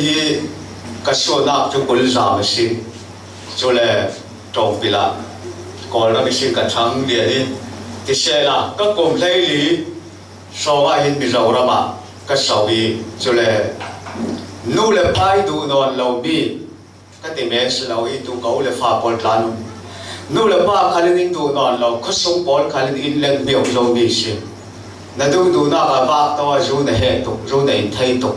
hi kasona chu kul za ma sin chule tong pila kol na mi sin ka thang dia ni ti se la ka kom hlei li so wa hin mi zo ra ma ka so bi chule nu le pai du non lo bi ka ti me se lo i tu ko le fa pol tlan nu le pa khalin in du non lo khosung pol khalin in leng biok zo bi sin na du na ka ba to zu na he tu zu na in thai tu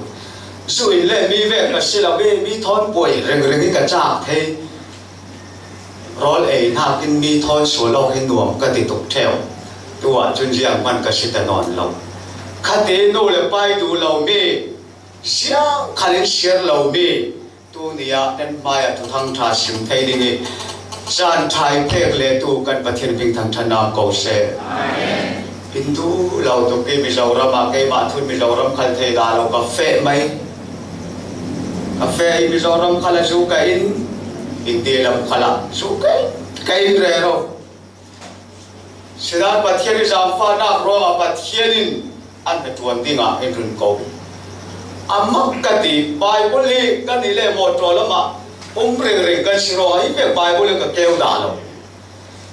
zu in le mi ve ka se la be mi thon poi reng ka cha the rol e na kin mi thon so lo hin nuam ka ti tu theo tu wa chun jiang man ka si ta non lo kha te no le pai du lo mi sia khalin share lo mi tu nia den maya tu thang tha sim thai ni ni san thai phek le tu kan pathian ping thang thana ko se amen Hindu lau tu ke mizoram akai mathun mizoram khal thei da lau cafe mai cafe mizoram khala su ka in de lam khala su kai re ro sidan pathian jam fa na ro pathianin an tuan dinga in run ko amak kati bible li kan ni le mo to lama reng kan siro ai pe bible ka keu da lo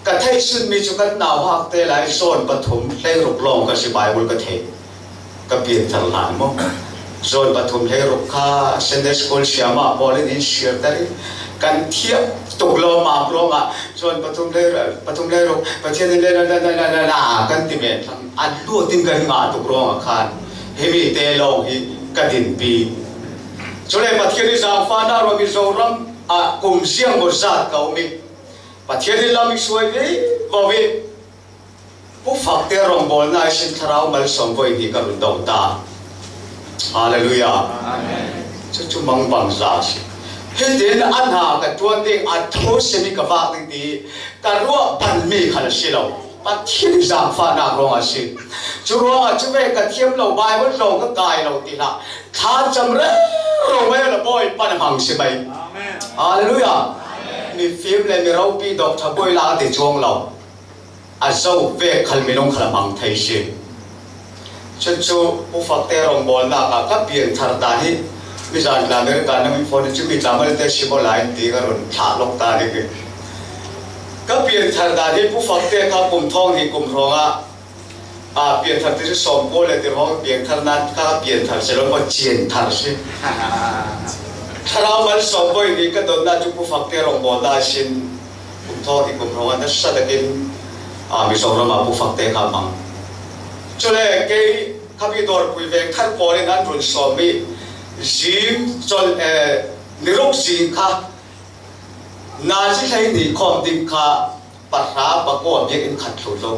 ka thai sun mi chu kan naw hak te lai zon pathum hlei ruk long ka si bible ka the ka pian thal lan mo zon pathum hlei ruk kha sunday school siama polin in share tari kan thiap tuk lo ma pro ma zon pathum hlei ruk pathian le na kan ti me thang an lu tin kan nga tuk ro khan hemi te lo hi ka din pi chole pathian za fa na ro mi zoram a kum siang go zat ka mi pathian lam suai ve bo ve pu phak te rong bol na sin tharau mal som voi ni ka run dong ta hallelujah amen chu mang bang za si he den an ha ka tuan ding a tho se mi ka va ding ti ka ro pan mi khala si lo pathian za fa na rong a si chu ro a chu ve ka thiam lo bai wo lo ka kai lo ti la tha cham re ro ve la boy pan hang si bai amen hallelujah mi phim le mi rau pi dok tha boi la de chong lo a so ve khal mi long khala mang thai si chu u fak te rong bol na ka pian thar ta hi mi jan la mer ka na mi phone chu mi tamal te si bo lai ti ka ron tha lok ta ni ke ka pian thar da hi pu fak te ka kum thong hi kum ronga a pian thar ti som ko le ti ro pian thar na ka pian thar se lo mo chien thar si Tharau mal som boy ni ka don na chu pu fak te rong bol da sin kum thong hi kum ronga na sa da kin mi so ro ma pu fak te ka mang chole ke khabi dor pui ve thar ko le nan run som mi jim chol nirok sin kha na chi thai ni khom tim kha pa ra pa ko mi in khat thu lo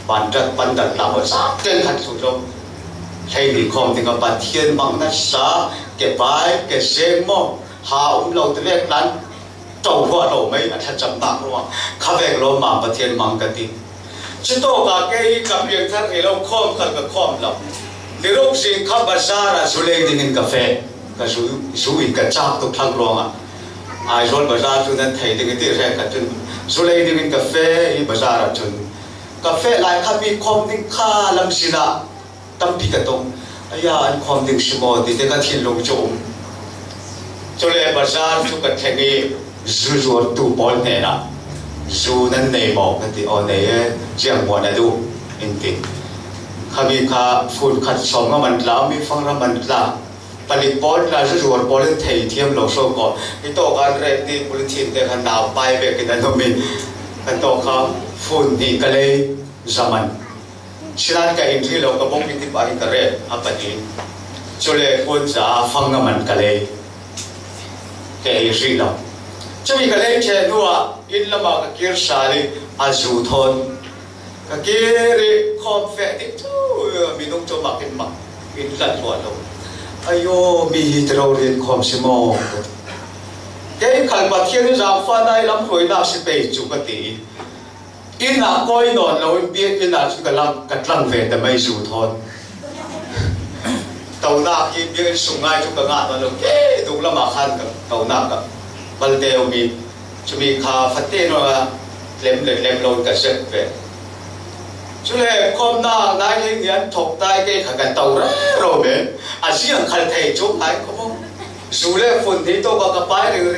ban dat la mo sa ten khat thu lo thai ni khom tim ka pa thien mang na sa ke bai ke se mo ha lo te lek lan tau ho lo mai a tha cham ta ro kha ve lo ma pa thien mang ka ti chi to ka ke ka pian thar he lo khom khal ka khom lo nirok sin kha bazar a zule ding in cafe ka zu in ka chak to thang ro ma ai rol bazar tu nan thai ding ti re ka chun zule ding in cafe I bazar a chun cafe lai kha mi khom ding kha lam sina tam pi ka tong aya an khom ding simo ti te ka thin long chom chole bazar chu ka thengi zu tu bol ne na zu nan nei mo ka ti o nei chiang mo na du in ti kami kha phun khat som ma man tla mi phang ra man tla palik bol la zu bol thei thiam lo so ko I to kan re ti politin te khan naw pai ve ke dan mi kan to kha phun ni ka le zaman silan ka in ri lo ka bong ti pa ka re apati chole phun za phang na man ka le ke ri lo chumi ka le che nuwa in lama ka kir sali azu thon ka kiri khom fe ti tu mi nong cho mak in mak in lan lo lo ayo mi hi tro rin khom simo ke khal pa thian za fa nai lam roi na si pe chu ka ti in na koi non lo in pi in na chu ka lam ka tlang ve ta mai zu thon tau na ki bi sungai chu ka nga lo ke du la ma khan ka tau na ka bal te mi chu mi kha fatte no lem lo ka set ve chule khom na nai le nian thok tai ke kha kan tau ra ro me a siang khal thei chu hai ko dù lẽ phun thì tôi có cái bài rồi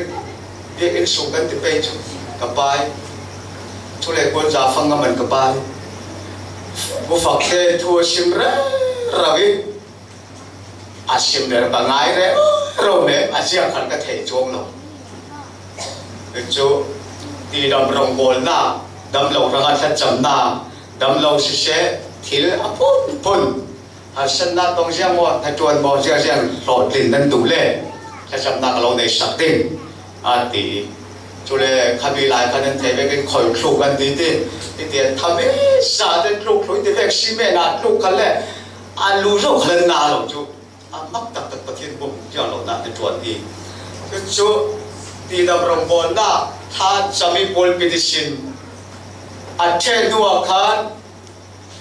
việc in sung cái tiếp bên cái bài chú lẽ quân gia phăng ngắm cái bài bố phật thế thua sim rồi à sim này là ngay đấy rồi này à riêng khăn cái thể chuông rồi chú đi đâm rồng bồn na đâm lâu răng ăn chấm na đâm lâu sẽ thiếu phun à sân na tông riêng mua thay chuồn bò riêng lọt liền nên đủ lệถ้าจำนักเราในสักดิ้งตีจุเลยขับวิไลกันนั่นเทไปกันคอยคลุกกันดีดีเดียทำให้สาดคลุกคลุกที่เวกซีเมนัดคลุกกันเลยรู้รู้ขนาดนาหรอกจูมักตักตักประเทศบุ้งอย่างเราหน้าเป็นจวนดีก็จูตีดำรงบอลน่ะถ้าจะมีบอลไปดิสินเช่นดูอาคาร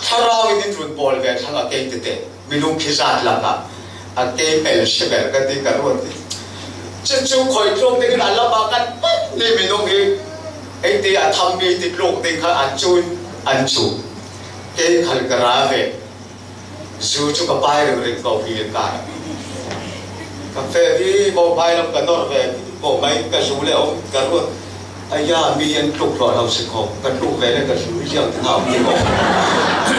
ถ้าเราไม่ได้จุดบอลเวททั้งอาเกย์เตะไม่รู้คิดอะไรหลังอาเกย์เป็นเชฟกันดีกันรู้ดีจะจูคอยตรงนี้กันละบากันนี่ไม่ต้องอีไอ้ที่ทำมีติดโลกที่เขาจูเกี่ยขันกระราเวจูกับไปเรื่องกาแฟกันกาแฟที่บอกไปแล้วกันนอร์เวย์บอกไม่กันจูเลยองกันรู้ไอ้ยามีอันลูกหล่อเราสิเขากันลูกเวเลยกันจูเรื่องที่เขาที่บอก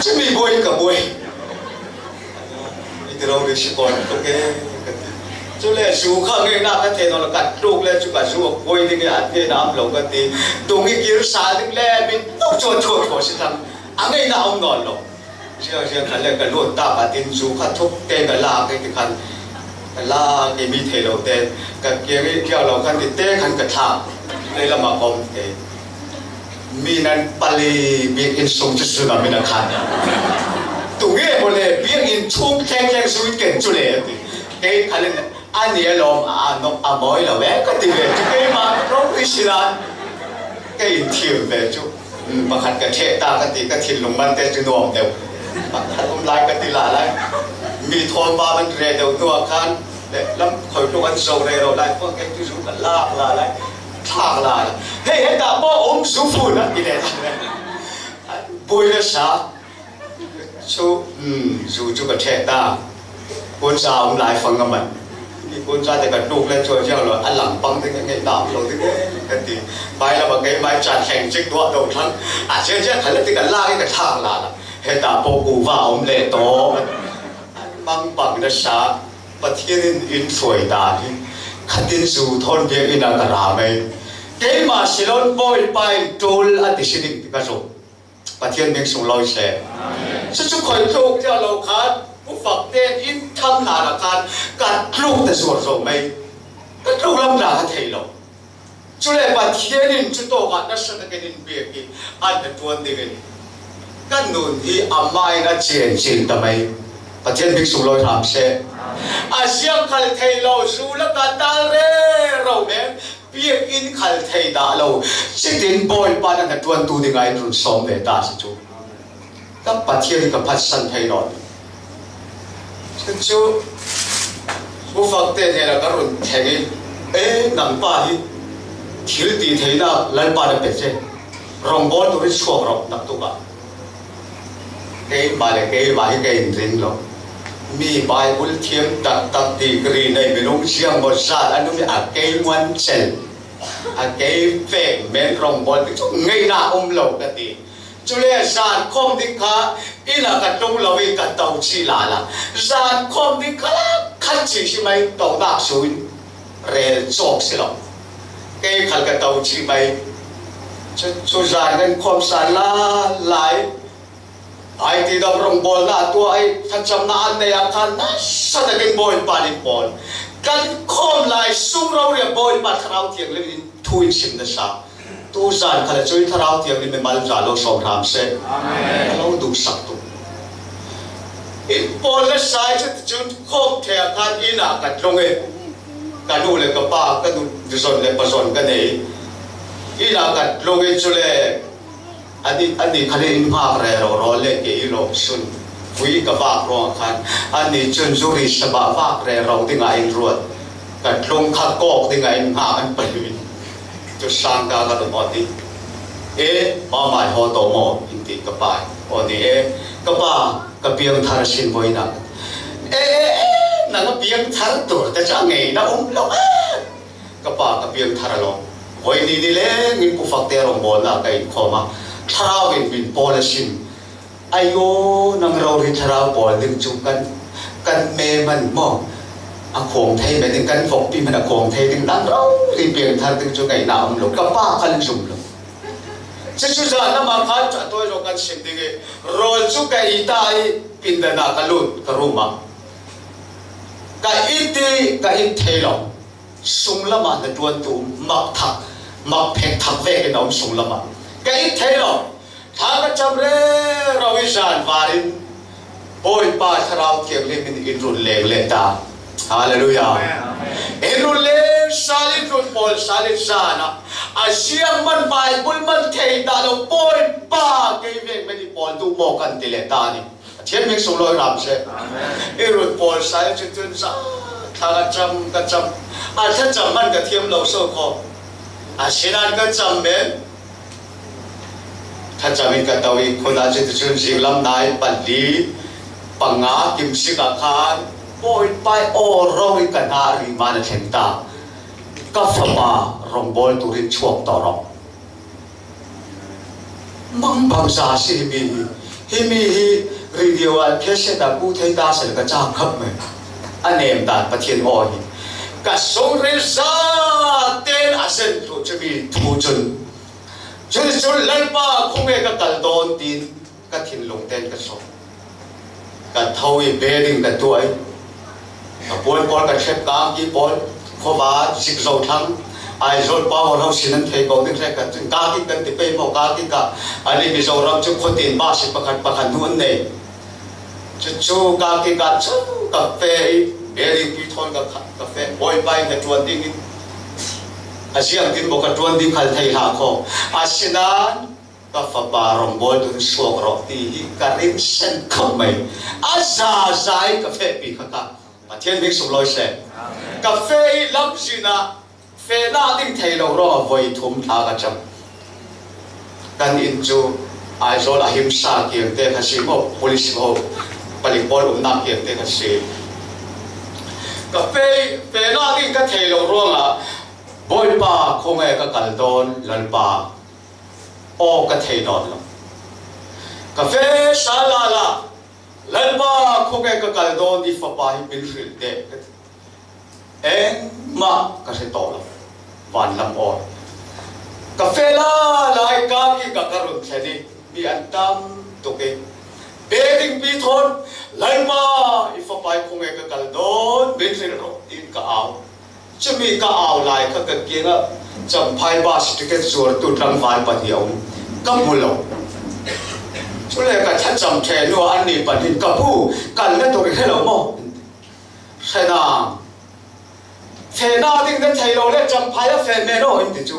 จะมีบวยกับบวยไอ้ที่เราเรียกสิก่อนโอเคchú lệ chú khang nghe na cái thế nó là cắt trục lệ chú cả chú quay đi cái ăn cái nam lâu cái tí tung cái kiểu xa đi lệ mình tóc chuột sẽ thằng ăn cái nào ông ngon rồi riêng khăn lệ cái luôn ta cả tin chú khát thúc tên cái la cái khăn cái la cái mi thế đầu tên cái kia cái kia lâu khăn thì tên khăn cái thang đây là mà không cái mi nan pali biết in sung cho sư mà mi nan khăn tung cái một lệ biết in chung keng suy kiện chú lệ cái khăn lệ anh nhớ lòng nó mỗi là bé cái tiền về cái mà nó cái gì là cái thiểu về chú mà khăn cái thế ta cái thiểu lồng ban tết chú nuông đều mà khăn hôm nay cái tiền là lại mi thôn ba bên rẻ đều nuông khăn để lắm khỏi lúc ăn sầu này rồi lại có cái chú chú cái là lại thang là hey hết đã bỏ ôm số phụ đó cái này bùi là sao chú chú cái thế ta quân sao ông lại phăng ngâm mình quân gia thì cần đục lên rồi chứ là ăn lẳng băng thì cái nào rồi cái thì bài là một cái bài tràn thành trích đoạn đầu thắng chứ phải là thì cái la cái thang là hệ ta bộ cụ vào ông lệ to băng bằng nó sa và thiên in phổi ta thì khát tin dù thôn việc in là cả mày cái mà xí lon boy bài trôi ăn thì xin định cái rồi và thiên mình sống lôi xe chứ chúng khỏi trôi cho lâu khátผู้ฝักเต้นอินทำหนาละการการปลูกแต่ส่วนส่งไม่ก็ปลูกลำหนาเทลงจุเลยปัจเจียนินจุดโตกันนั่นสักนินเบียกิอันเป็นตัวนี้กันนู่นที่อาไม่น่าเจียนจริงทำไมปัจเจียนพิกษุลอยถามเช่อาเซียนขัลเทลงสู่ละกันตาเร่เราเนี่ยเบียกินขัลเทดาเราสิ่งที่บอยปานั่นตัวตูดีไงรุ่นสมเดตาสิจูก็ปัจเจียนกับพัฒสันเทนอนchú bố phật tên này là các ruộng thèm ấy nằm ba hi thiếu tí thấy nào lấy ba được chứ rong bón tôi chuộc rồi nằm tụ cả cái bài này cái bài cái rình rồi mi bài bún thiếm tắc tí cái này mình uống riêng một sát anh nói cái ngoan chân cái phèn men rong bón thì chúng ngay nào ôm lẩu cái tí chú lệ sàn không đi khá ý là cái trung lâu cái tàu chi là sàn không đi khá khăn chỉ xí mày tàu đạp xuống rè chọc xí lắm cái khăn cái tàu chi mày chú sàn nên không sàn là lại ai thì đâm rong bol là tua ai thằng chăm na anh này anh thằng sao lại cái bol ba đi bol cái không lại sung rau cái bol ba thằng tiếng lên thui xìm đó sao tu san khale chui tharau tiang ni me mal ja lo som ram se lo du sak tu in pol le sai chu chun khop the khan ina ka tlonge ka nu le ka pa ka du zon le pa zon ka nei ina ka tlonge chu le ani khale in ha re ro le ke lo sun vui ka ba ro khan ani chun zuri sa ba va re ro ti nga in ruat ka tlong kha kok ti nga in ha an pa cho sang cả cái đó đi, mà mai họ tổ mò in đi cái bài, ở đi cái ba cái biếng thà xin vui nè, นังเปียงทาร์ตัวแต่จะไงนะเราก็ปากเปียงทาร์ลงวันนี้นี่เลยงินผู้ฟักเตอร์บอลน่ะก็อินคอมาทาราวินบินบอลชิมอายุนังเราที่ทาราบอลดึงจุกันเมมันมองอาคงไทยเป็นกันฟกปีมันอาคงไทยดึงนังเราที่เปียงทาร์ดึงจุไงน้ำลงก็ป้าคันจุ่มลงจะช่วยจะน้ำมันพัดจะตัวเรากันสิ่งที่รอจุไก่ตายปินเดน่ากันลุดกรุมาก็อินที่ก็อินเทลองสุ่มละมันตัวตัวมักเพกทักเวกันเอาสุ่มละมันก็อินเทลองถ้าก็จำเรื่องเราวิจารณ์วารินโอยป้าทาราวเทียมเล่นอินรุนเลงเลตาฮาเลลูยาอินรุนเลงซาลิรุนบอลซาลิซานะอาเซียนมันไปบุลมันเทดาโนโอยป้าเกย์เวงไม่ได้บอลดูโมกันติเลตานี่เทียนมิกสุลอยรับเสอินรุนบอลซาลิจุนซาถ้าก็จำถ้าจำมันก็เทียมเราโซ่คออาเซียนก็จำเป็นถ้าจำเป็นก็ตัวอีกคนอาจจะจุนสิลำนายปัลลีปังงากิมสิกาคานโอยไปโอรอยกันอาริมานะเทนตาก็ฟมารองบอลตุรินช่วงต่อรองมังบังซาสิฮิมีรีวิวอันเคสเดาผู้เทตาเสกจ้าขับไหมอันเนมดานประเทศอ้อยก็ส่งเรื่องซาเตนอาเซนตัวจะมีทูจุนเล่นป้าคงเอกกัลโดนดินก็ทิ้งลงเต้นก็ส่งก็เท่าอีเบริงก็ตัวไอ้ก็บอลก็เช็คกางกี่บอลข้อบาสิกโซทั้งไอ้โซลป้าเราสินันเทกองนึกแรกก็ถึงกากิกันติเปย์มอกากิกะอันนี้มีโซเราจุดคนตีนบ้าสิประคันนู่นเนี่ยจู่กากิกะจู่กาแฟเบริงพิทอนกับกาแฟโอยไปกับจวนดิ้งอาเซียนกินบอกกับจวนดิ้งขัดไทยหาข้ออาเซียนก็ฟ้าบารมบอลถึงสวกรอตีการิมเซนเข้าไม่อาซาไซกาแฟปีข้างมาเทียนมิกสุลอยเซกาแฟลับสินะเฟน่าดิ้งไทยเรารอไว้ทุ่มทากระจำกันอินจูไอโซลาหิมซาเกียงเตะขัดสิโม police โมปลิบอลนักเกียงเตะขัดสิกาแฟน่าดิ้งก็ไทยเรารอละบอยป้าคงเอกกัลโดนลันป้าโอ้ก็เทนอนละกาแฟซาลาละลันป้าคงเอกกัลโดนที่ฟ้าป้าหิบินฟิลเดเอ็งมาก็เสร็จต่อละวันลำอ่อนกาแฟลาลายกากีกะกระรุ่นแค่นี้มีอันตามตุกเองเบริงปีทนลันป้าอีฟ้าป้าคงเอกกัลโดนบินฟิลโรอินกะเอาจะมีกะเอาลายก็เกี่ยงจำพายบาสติเกตส่วนตุรังไฟปะเดียวกับมุลช่วยกันชัดจำแทนว่าอันนี้ปะดินกับผู้กันและตัวให้เรามองใช่นาเทน่าดิ้งนั้นไทยเราได้จำพายแฟนเมโนอินติจู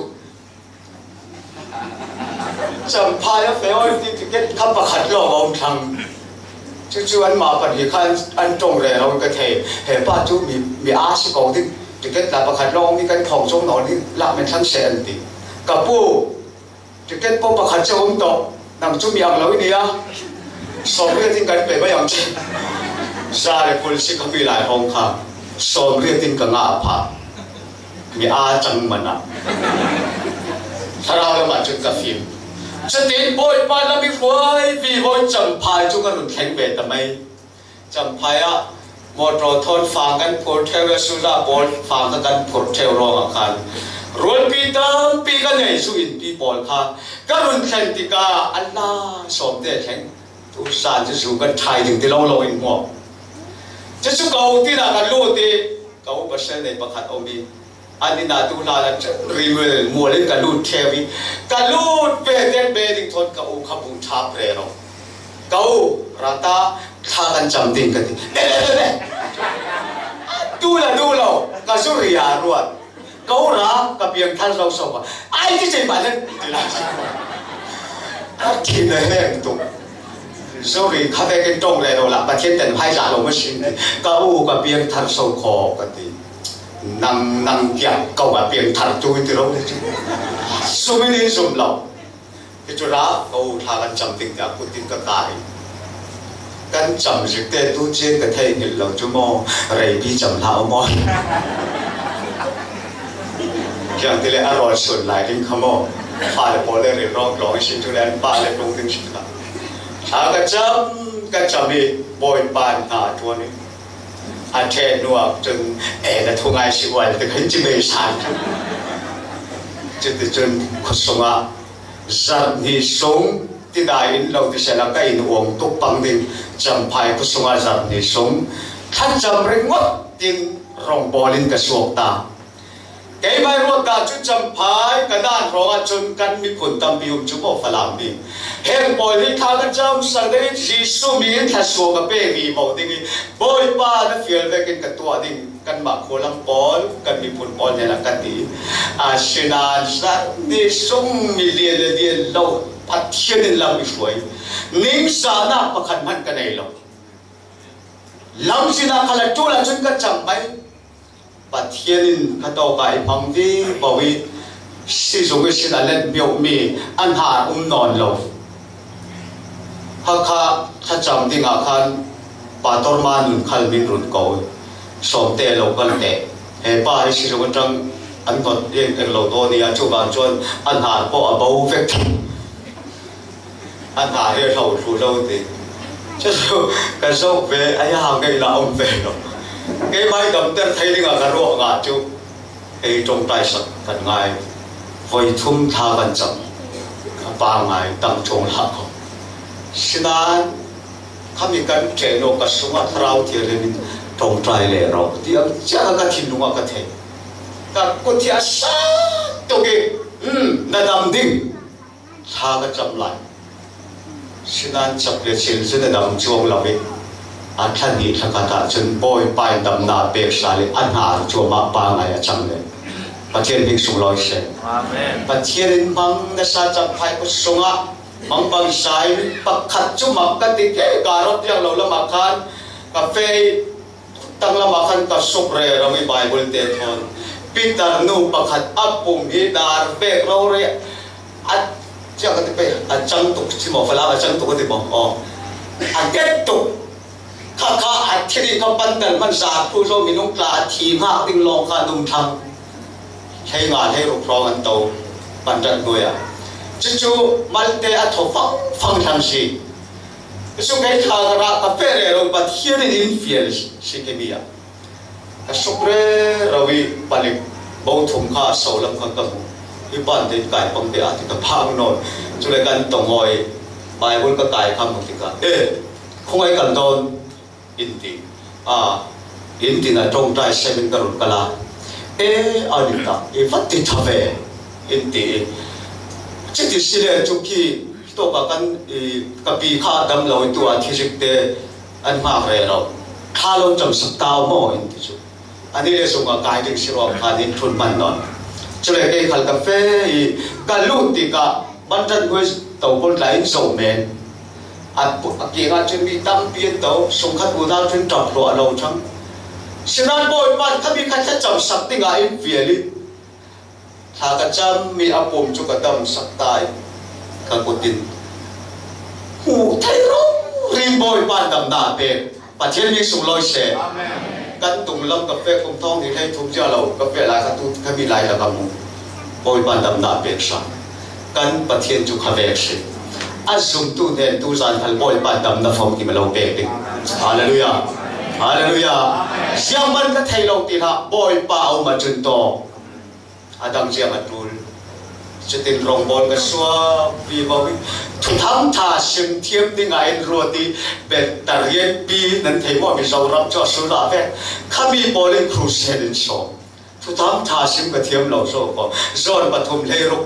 จำพายแฟนอินติเกตขับประคัดลงเอาทางจู่ๆอันมาปะดิคันอันตรงเลยเราก็เทเห็นป้าจู่มีอาชีพของที่จะเก็ตลาประคัดลงมีกันของชมหนอนที่ละเป็นชั้นเซนติกับผู้จะเก็ตพบประคัดเจ้าองค์ต่อนำจู่มีอังเราวินีอะสอบเรียนที่กันเป็นไม่ยังเช่นซาเลคุลสิกมีหลายห้องค่ะสอบเรียนที่กันง่าผ่ามีอาจังมันอะถ้าเราละมาจุดกับฟิล์มจะติดบอยปานละมีไว้วีไว้จำพายจุกันหลุดแข็งเบ็ดแต่ไม่จำพายอะมอเตอร์ทอนฟังกันพอร์เทลสุดาบอลฟังกันพอร์เทลรองอาคารรวนปีตามปีกันเนี่ยสุอินปีบอลค่ะก็รุนแข่งติกาอันน่าสมเด็จแข่งทุกสารจะสู่กันไทยถึงที่เราลอยหัวจะสู่เก่าที่น่ากันรู้ที่เก่าเปอร์เซ็นต์ในประคัดอมีอันนี้น่าดูน่าจะรีวิวมัวเล่นกันรูดเทวีกันรูดเบเดนเบดิงทนเก่าขับบุญชาเปรย์เราเก่ารัตาถ้ากันจำติงกันดิเด้ดูเราก็สุริยารวดเการะกับเพียงท่านเราสอบว่าไอ้ที่ใจมันนั่นดีละกินเลยแห้งตุกสุริข้าไปกินตรงเลยเราละประเทศแต่ไพ่จ่าเราไม่ชินก็อู้กับเพียงท่านสอบคอกันดีนั่งเกี่ยวก็กับเพียงท่านจุยที่เราได้จุสุไม่ได้สมเราที่จุระก็อู้ทากันจำติงจากกุฏิก็ตาย กันจำสิเตตู้เจียนกันเทหินเราจุโมเรบีจำลาวมอนอย่างที่เรียกอร่อยสุดหลายทิ้งขโมยฟาเลโปเลเรียร้องร้องชิจุแลนปาเลปรุงถึงชิครับหากจำมีบอยปานหาตัวนี้อาเทนนัวจึงแต่ทุ่งไอชิวันแต่ขึ้นจิเมชันจนขุดสงะจันนิสงที่ได้อินเราที่เสลักอินวงตุกปังดินจำพายขุดสงะจันนิสงท่านจำเรื่องวัดดินรองบอลินกระสวกตาแกไม่รู้การจุดจำพายกระด้านรองจนกันมีคนตำบิวจุบฝรั่งมีเฮงบอยที่ทางกันจำสังเกตจีสุมีนทัศวกับเปรีบอกดิ่งบอยป้าและฟิลเวกินกับตัวดิ่งกันมาโคลัมบอลกันมีผลบอลเนี่ยละกันดีอาชินาสันนิสงมีเลียนเราพัดเทียนเราไม่ช่วยนิ่งสานาประคันมันกันไหนเราลำสินาขลังจุลจนกันจำไปปัจเจียนข้าตัวกายพังดีบวิสิจงกิสินาเล่นเบียวมีอันหานอนเราข้าจำดิ่งอาคารปัตตอร์มานุนขัลมินรุนเกาสมเตเรากันเตะเฮป้าให้สิจงจังอันก่อนเรียนเราตัวนี้จูบานจนอันหาพอบ่าวเฟกอันหาเรื่องเราสู้เราดีจะสู้กันสู้เวอายาไงเราอมเวเนาะไอ้ไม่ดำเดินไทยนี่ก็กระโดดงาจูไอ้ตรงใต้สักกันไงไฟทุ่มท่ากันจังปางไงตั้งจงหลักสินั้นข้ามีการเจโนกับสมัติเราเที่ยวนี้ตรงใจเลยเราที่อันจะกันทิ้งลงกันเถอะกับคนที่อาศัยตัวเองนั่นดำดิ่งท่ากันจำเลยสินั้นจับเลี้ยงสิ่งนั้นดำจวงเราเองอันนี้ถ้าข้าจนบอยไปดำนาเปิดสายอันหาจัวมาปางไงจังเลยประเทศพิงสุลอยเชนประเทศมังนัสจับไพ่กุศลมังบางสายปักขัดจุมักกันติเกการรถยังเราละมาคันกาแฟตั้งละมาคันกับสุกเร่เราไม่ใบบุญเตทอนปีตานูปักขัดอับปุ่มฮีดาร์เบกเราเร่อัดเจ้ากันติเปอัดจังตุกที่หมอฟลาอัดจังตุกที่หมออัดเก็ตตุกข้าอัดที่เขาปั้นแต่มันสาดผู้ชมมีนุ่งกลาทีมากดิ้งลองข้านุ่มทำใช้งานให้รูปรองอันโตปันจันด้วยจู่ๆมันเตะทฟังทำสิสุขให้ข้ากระกับเฟรเราบัดเฮียนอินฟิลสิเกมีอ่ะก็สุขเรเราวิปลิบ่าวทุ่มข้าสาวลำคังกับที่บ้านเด็กไก่ปังเตะที่กับพังนอนจุดกันตรงหอยไปวนก็ไก่คำมึงติกาคงไอ้กันโดนอินดีน่ะตรงใจเซมินกรุณกลาอันนี้ตาฟัดติดทวีอินดีจิตสิเลจุกี้ตัวกันกับปีข้าดำเราตัวที่สิเตอันมาเรเราข้าลงจำสักตาวโมอินดีจุอันนี้เลยส่งกับกายถึงสิรอข้าดินทุนมันนอนจุดเล็กๆขัลกาแฟกันลุติกาบันทัดกุยตัวคนไหลโซเมนอัดปุกกีงานจนมีตั้งเปลี่ยนตัวสงขัดอุดาจนจับตัวเราทั้งสินั้นบ่อยมันถ้ามีใครจะจำสักติงาอินฟิลิถ้ากระจำมีอาปุ่มจุกระดำสักตายกันกุดินหูไทยร้องริมบ่อยมันดำนาเป็นปัจเจกมีสุลอยเสกันตุ่มลำกาแฟคงท้องที่ให้ทุกเจ้าเรากาแฟลายกันทุกขมีลายละกันมุบ่อยมันดำนาเป็นสักกันปัจเจกจุกขเวกเสอาซุ่มตู้เดินตู้จานพัลบ่อยมันดำนาฟองที่มาเราเป็นฮาเลลูยาฮาเลลูยาเสียงมันก็ไทยเราตีละบ่อยป่าเอามาจนโตอาดังเจียมาดูจะติดรองบอลกับสวาปีบวิทุกทั้งท่าเสียงเทียมที่ไงรัวตีเบ็ดตะเรียนปีนั้นเทว่ามีเรารับจอสุราเวข้ามีบอลเล่นครูเซนโซทุกทั้งท่าเสียงกับเทียมเราโซ่ก็โซนปฐมเลรุ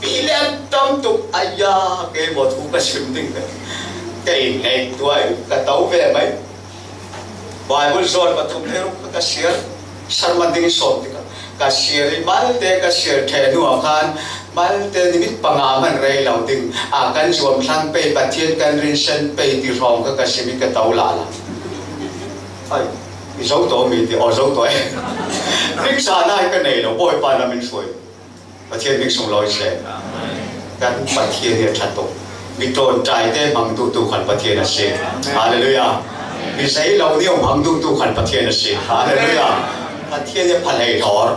ปีเล่นตั้มตุกอายาเกย์บอลทุกกระชิมดิ้งกันเก่งไงตัวกระเต้าเวไหมบอยบอลโซนปฐมเลรุกระเชียร์สารมันดิ้งโซนติกันกเชียร์มาเลเตกเชียร์เทนัวขันมาเลเตนิมิตปังอามันเรย์เหล่าดิ่งกันชวมทั้งไปปฏิเสธกันรินเซนไปที่รองก็กเชียร์มิกเต้าลาละไอ้มีสองตัวมีที่อ๋อสองตัวริกษาได้กันไหนเราบ่อยปานมันสวยปฏิเสธมิกส่งลอยเสกันปฏิเสธเนี่ยชัดตก มีโจรใจเต้มังตุขันประเทศนะสิฮาเลลูยามีใส่เราเนี่ยมังตุขันประเทศนะสิฮาเลลูยาประเทศเนี่ยพันให้ถอด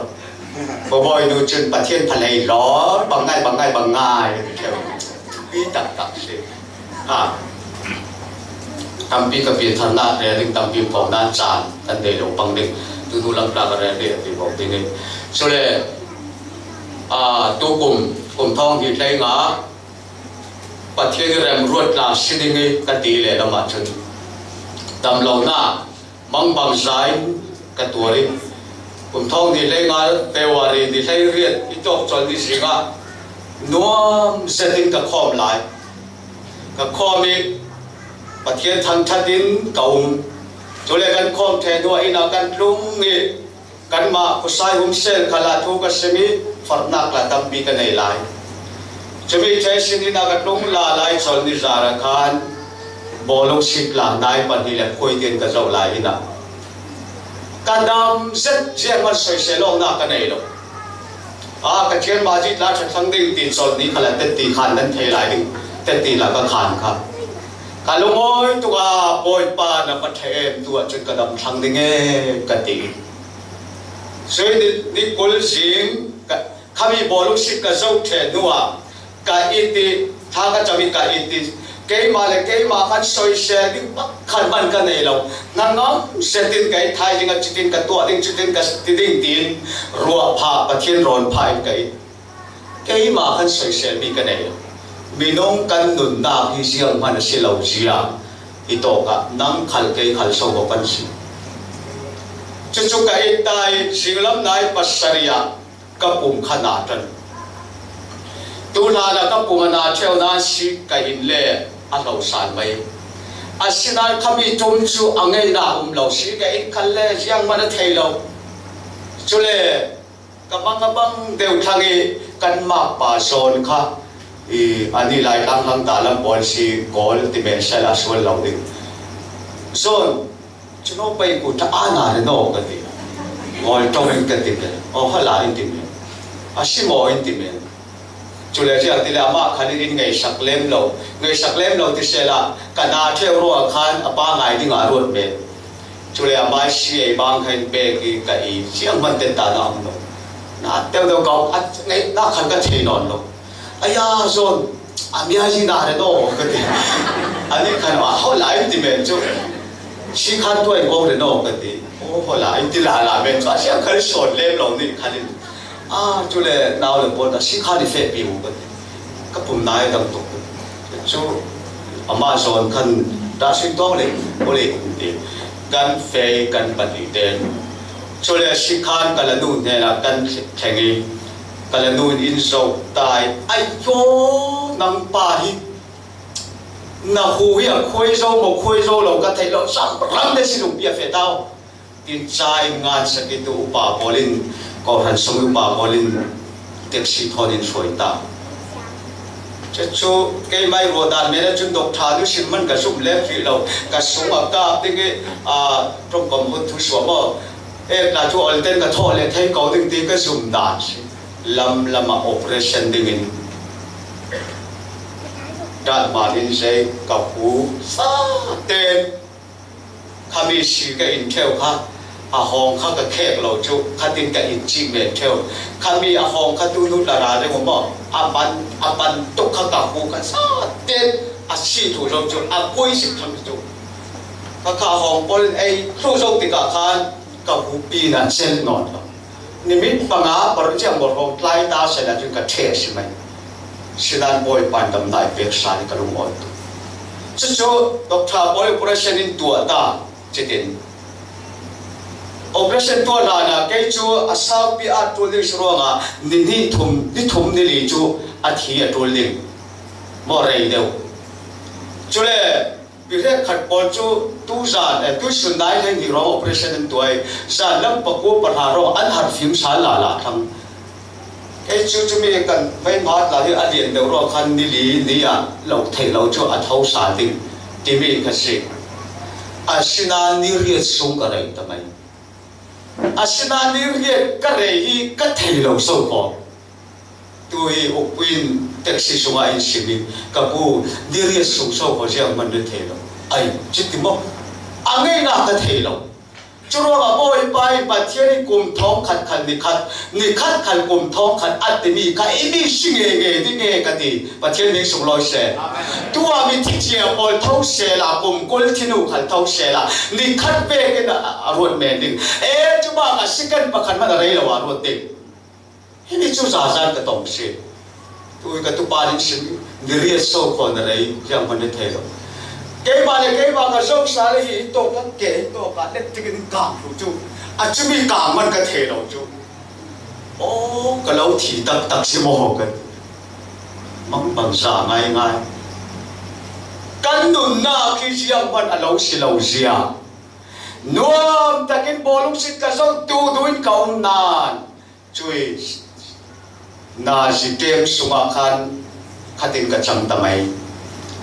บ่อยดูจนประเทศพันให้ล้อบางง่ายเที่ยวปีตักสิทำปีกับปีธนาเรื่องทำปีของด้านจานอันเดียวปังเด็กดูลังปลากระเรื่องที่บอกที่นี่ส่วนตัวกลุ่มท้องที่ใช้งาประเทศเริ่มรวดลาสิดิ่งกันตีเลยละมาจนตำเหล่าหน้ามังบางสายกันตัวนี้กลุ่มท้องที่ใช้งาเทวารีที่ใช้เรียนที่จบจนที่สิงห์นัวเสด็จกับข้อมหลายกับข้อมีประเทศทางชาตินเก่าจุเลกันข้อมแทนด้วยนักการลุงนี่กันมาคุสายหุ่มเส้นขลาทุกข์สมิฝันนักละตั้มปีกันในหลายจะมีใจสิ่งที่นักการลุงลาลายจนนิจาระคานบอลลูสิกลาได้ปันที่เล็กคุยกันกับเจ้าหลายนะการดำเส้นเจียมันสวยเสลงนักกันในหรอกกันเชียนมาจิตราชทั้งดิ้งตีนจนนี้ขลาเต็มตีขันนั้นเทหลายดิ้งเต็มตีหลักก็ขันครับการลงอ้อยตัวปอยปานับเทมตัวจนกระดำทั้งดิ้งกันตีส่วนนี่กุลสิงข้ามีบอลลูสิกกับเจ้าเทนัวกับอินทีทางก็จะมีกับอินทีเกี่ยมาเลยเกี่ยมาขันสวยเสียดิ้งขันมันกันในเรานั่งน้องเสตินกับไทยดิ้งกับจิตินกับตัวดิ้งจิตินกับดิ้งตีนรัวพาประเทศร้อนพายกับเกี่ยมาขันสวยเสียมีกันในเรามีน้องกันหนุนนาพิเศษมันสิเราเสียอีโตกะนั่งขัลเกยขัลโซกกันสิจุกไอ้ตายสิ่งล้ำนายปัสสริยะกับปุ่มขนาดนั้นตุลาละกับปุ่มนาเที่ยวนั้นสิกับอินเล่อันเราสานไปอาศินันขมีจมจูอังเงินเราเราสิกับอินคันเล่ยังมันเทเราจุเล่กับบังเดียวทางนี้กันมาป่าโซนค่ะอันนี้หลายครั้งตาลำบอลสิกอลที่เป็นเซลล์ส่วนเราดิ้งโซนฉันเอาไปกูจะอ่านอะไรโน่กันดิงอยตรงนี้กันดิกันฮัลโหลอินติเมนอาชิโมอินติเมนจุเลจีที่เรามาขันดินไงสักเล่มเราที่เซลล์กันนาเที่ยวรัวขันป้าไงดิ้งอารมณ์เมนจุเลอามาเสียบางขันเบกีกับอีเสียงมันเต็มตาหนามเราน่าเที่ยวเดียวกับไงน่าขันกันที่นอนเราอ้ยาโซนอามีอะไรน่าเรโน่กันดิอันนี้ขันว่าฮัลโหลอินติเมนจุสิขันตัวเองก็เรโน่กันดิโอ้ฮัลโหลอินติลาลาเมนจุอาเสียงขันสอนเล่มเรานี่ขันดิจุเลน่าเลยบอกว่าสิขันที่เฟซบิวกันดิก็ผมนายดังตุกจุอามาโซนขันดาสิตัวเลยโอเลยดิกันเฟยกันปฏิเดนจุเลสิขันกันละนู่นเนี่ยนะกันแข่งอีกันละนู่นอินโซตายไอ้โยนังป่าฮิน่าหูเหี้ยคุยโซบอกคุยโซเราก็ไทยเราสั่งรังได้สิลุงเบียเฟต้าดินใจงานสกิตุอุปาบอลินก็หันสมุอุปาบอลินเด็กสิทอดินสวยตาจะชูเกี่ยไม่รู้ด้านเมื่อจุดดอกทานุสิมันก็สุ่มเล็บฟีเราก็สุ่มอากาศที่ตรงกับมุทุสวมน่าชูอัลเทนก็ทอเลยไทยเขาดึงตีก็สุ่มด่านลำมาโอเปอเรชั่นดิ่งด้านมาดินเซกับหูซาเต็มข้ามีสิ่งกับอินเทลค่ะห้องข้ากับแขกเราจูข้าดินกับอินจิเมนเทลข้ามีห้องข้าดูนุลาราเรื่องผมบอกบันตุกข้ากับหูกันซาเต็มชีถูเราจูกุยสิทำจูข้าห้องบอลไอ้ทุกโจติกาคานกับหูปีนั่นเส้นนอนนิมิตปังอาปรจจังบอกเราไล่ตาเสนาจุนกับเทใช่ไหมสิดันบอยปันดำนายเบกสานกับลุงอดจู่ๆดอกทาบอยโอเปอเรชั่นตัวตาจิตินโอเปอเรชั่นตัวลานะแกจู่อาสาบีอาตัวลิงสรวงอ่ะนี่ทุ่มนี่ลีจู่อาทิตย์ตัวลิงมอเรย์เดียวจู่เลยบิเรขัดบอลจู่ตู้จานตู้สุนัยให้นี่รอโอเปอเรชั่นตัวไอ้จานลังปะกูปัญหารออันหัดฟิล์มสารลาทั้งไอ้จู่มีกันไม่มาหลายอดีตเดี๋ยวรอคันนี่ลีนี่อ่ะเราเทเราจู่อัดเท้าสาดิ่งที่มีกันสิอาศินานี่เรียกส่งกันเลยทำไมอาศินานี่เรียกกันเลยก็เทเราส่งพอตัวอุปวิน เด็กสิสุงาอินสิบิกับกูดิเรียสุงโซ่เขาเสียงมันเทลไอ้จิตติมอังเงยน่าจะเทลจุดว่าโอ้ยไปปัจเจียนกลุ่มท้องขัดนิคัดขัดกลุ่มท้องขัดอัตมีใครนี่สิ่งเงี้ยที่เงี้ยกันดีปัจเจียนมีสุงลอยเสตัวมีที่เจียบอลท้องเสละกลุ่มกุลที่นูขัดท้องเสละนิคัดเบกันอารมณ์แมนดิ้งจุดว่าสิ่งกันประคันมันอะไรละวะอารมณ์ดิ้งนี่จุดสาสารก็ต้องเสียตัวก็ตัวปานิสิดิเรียโซ่คนอะไรยังมันเทลเกี่ยบอะไรเกี่ยบก็ส่งสารหิตกเกี่ยตกเล็กที่กันกางรู้จูอาจจะมีกางมันก็เทเราจูโอ้ก็เราถีตักสิโมกันมังบังสาง่ายกันนุนนาคิดยังมันเราสิเราเสียนวมตะกินบอลลูกศิษย์ก็ส่งดูอินเขานานช่วยนาสิเตมสุมาคันขัดินกับจังทำไม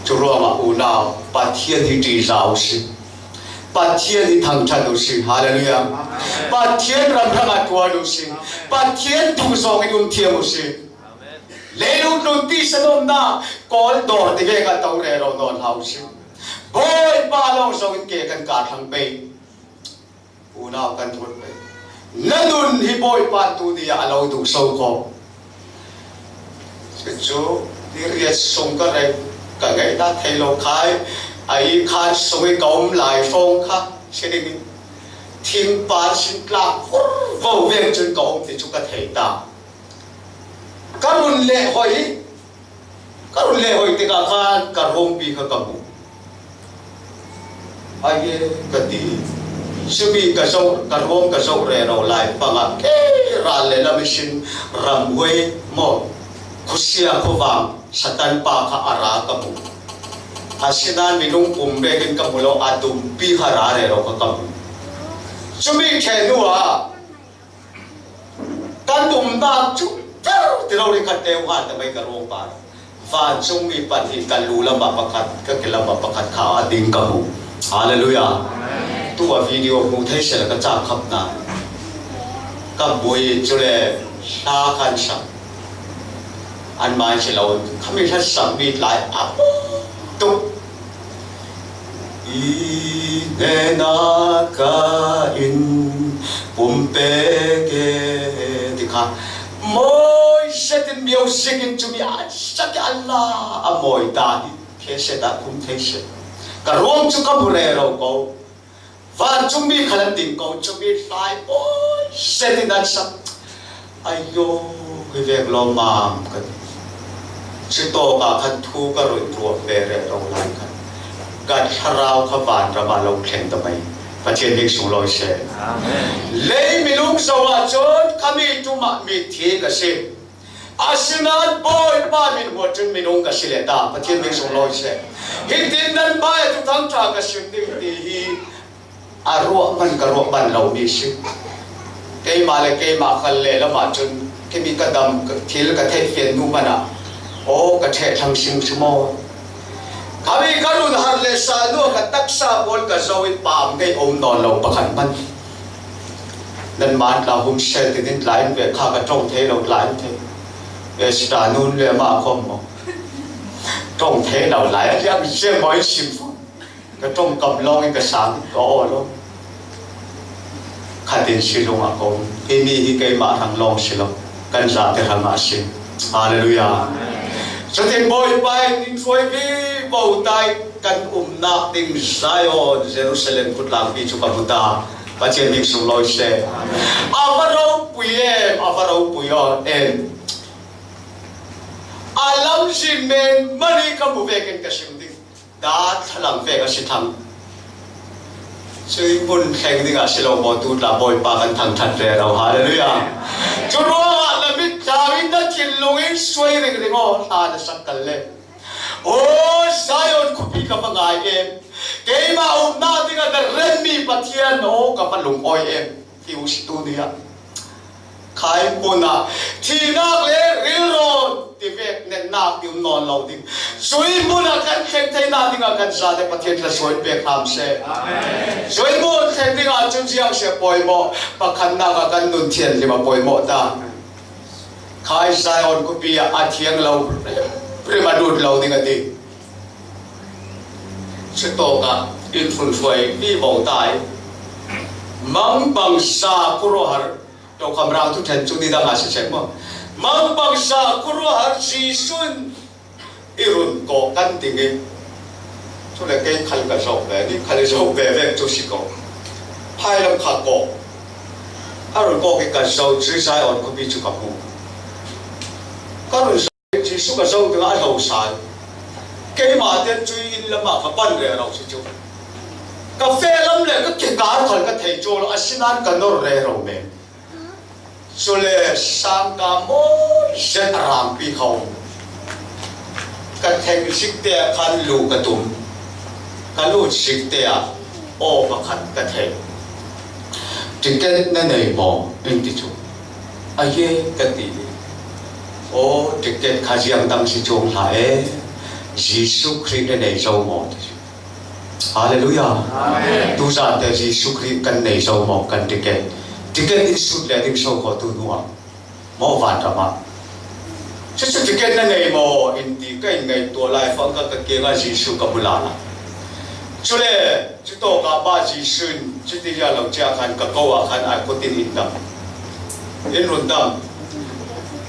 จุรวาอุณาปัจเจียนที่ดีสาวสิปัจเจียนที่ทางชันดูสิฮาเลลูยาปัจเจียนรำรำตัวดูสิปัจเจียนดูสองให้ดุนเทียมดูสิเลลุนดุนที่สนมน่ากอลดอร์ที่เวกันต้องเรเรานอนเฮาสิบอยบาลองสองเกกันการทางไปอุณากันทุนไปนั่นดุนฮิบอยปานตูดีอาเราดูโซโคจูนี่เรียกส่งกันเลยก็ไงน่าเทโลคายไอ้ข้าส่งให้กอมหลายฟงค่ะเช่นนี้ทีมปาสินกลางฟูเวียงจนกอมที่จุกเทตาการุณเล่หอยติกาการการวงปีขกบุไอ้กติซึ่งมีกระโจการวงกระโจเรเราหลายปังอ่ะรันเลยละมิชินรำเวโมคุเซียขวังสตันปาขาอารากับุอาศินันมินุงปุ่มเบกินกับุโลอาดุมปีขาราเรเรากับุจุมีแค่นัวการดุมดาจุที่เราเรียกขัดเทวะแต่ไม่กระโรงปานฟ้าจุมีปฏิกันลูลำบากประคัดก็กิลำบากประคัดขาอดิงกับุฮาเลลูยาตัววิดีโอมูเทเชลก็จ้าขับนากับบุยจุเลชาคันสังอันมาเฉลาเขาไม่ใช่สัมมีหลายอับตุอีเดนากาอินปุ่มเปเกติค่ะมอยเสติมิวสิกินจุมีอันสักอัลลาอมอยตาดิเคเสดาคุมเทเสกระรวมจุกับบุเรเราเขาฟ้าจุมีขลังดิ่งเขาจุมีหลายโอ้ยเสตินันสักอายุคุยเวกลมมากันชิโตกาคันทูกรุยตัวเบเรเราไล่กันการชราวขบานระบาดเราแข่งทำไมประเทศนี้สูงลอยเสเลยมีลุงสวัสดิ์จนขมิตุมามีทีกสิอาศินันบอยบ้านมีหัวจนมีลุงกสิเลตาประเทศนี้สูงลอยเสหินดินนั้นไปทุกทั้งจากสินดีอารวมันกระวบันเราดีสิเกยมาเลยเกยมาคันเลยแล้วมาจนเกมีกระดำทีละกระเทยเฟียนดูมันอ่ะโอ้กระเทยทั้งสิ่งสมอข้ามีการุณหันเลสาโนกับตักซาบอลกับโซวิปามเกยอมนอนเราประคันมันนั่นมันเราหุ่นเชติดินหลายเวข้ากระจงเทเราหลายเทเอสตานุนเรียมาคมจงเทเราหลายยังเชื่อมอยสิบกระจงกำลองกระสังก็อ่อนลงขัดดินสิลงอาคมที่นี่ที่เกยมาทางลองสิลงกันจากที่ทางมาสิฮาเลลูยาสติบอยไปนินฟอยบีบาวไตกันนักดิ่งไซออนเยรูซาเล็มกุฎลางปีจุกบุตาปัจเจมิกสุลอยเซอาฟาโรปุยอาฟาโรปุยเอ็มอาลัมซิเมนมันนี่กับบุเวกันกสิมดิดาทลังเวกสิทังซึ่งบุญแข่งดิ่งอาศิลปะตูดลาบอยปากันทางทัดเรเราฮาเลลูยาจุดว่าละมิดจาวินนักินลงอินสวยเรื่องอ๋อฮาเลสักกันเลยโอ้ไซออนคุปีกับงายเอ็มเกยมานาดิ่งอันเรนมีปัทยานโอกับลุงออยเอ็มที่อุสตูเนียขายปุนาที่นักเลี้ยริโรนที่เวกเนนักที่นอนเราดิ่งสวยมุนากันแข่งไทยนาดิ่งกันซาเดประเทศละสวยเบียคำเซ่สวยมุนแข่งดิ่งจุนเจียงเสียปอยโมปะคันนากันนุนเทียนที่มาปอยโมตา khai Zion ko pia athiang lau prima dut lau ding ati chito ka in phun phoi bi bong tai mang bang sa kurohar to kamrang tu then chu ni da ma se chek mo mang bang sa kurohar si sun irun ko kan tingi chu le ke khal ka so ve ni khal so ve ve chu si ko phai lam kha ko arun ko ke ka so chi sai on ko bi chu ka mu karun chi su ka so tu a ho sai ke ma ten chu in lam ma ka pan re ro si chu cà phê lắm lệ cái kia cá còn cái thầy cho là asinan cái nồi rẻ rồi mẹ, cho nên sang cả mỗi rất làm bị hỏng, cái thầy xích tè khăn lù cái tùm, cái lù xích tè ô mà khăn cái thầy, chỉ cái này mò anh đi chú, ai cái gì, ô chỉ cái khai giang đăng sĩ chung lại, Jesus Christ này giàu mò Hallelujah. Tu sa te Jesu Christ kan nei so mo kan ticket in sut le ding so ko tu nuwa mo van ta ma chu ticket na nei mo in ti kai ngai to lai fang ka ke ga Jesu ka bulala chu le chu to ka ba Jesu chu ti ya lo cha khan ka ko wa khan ai ko tin in dam in run dam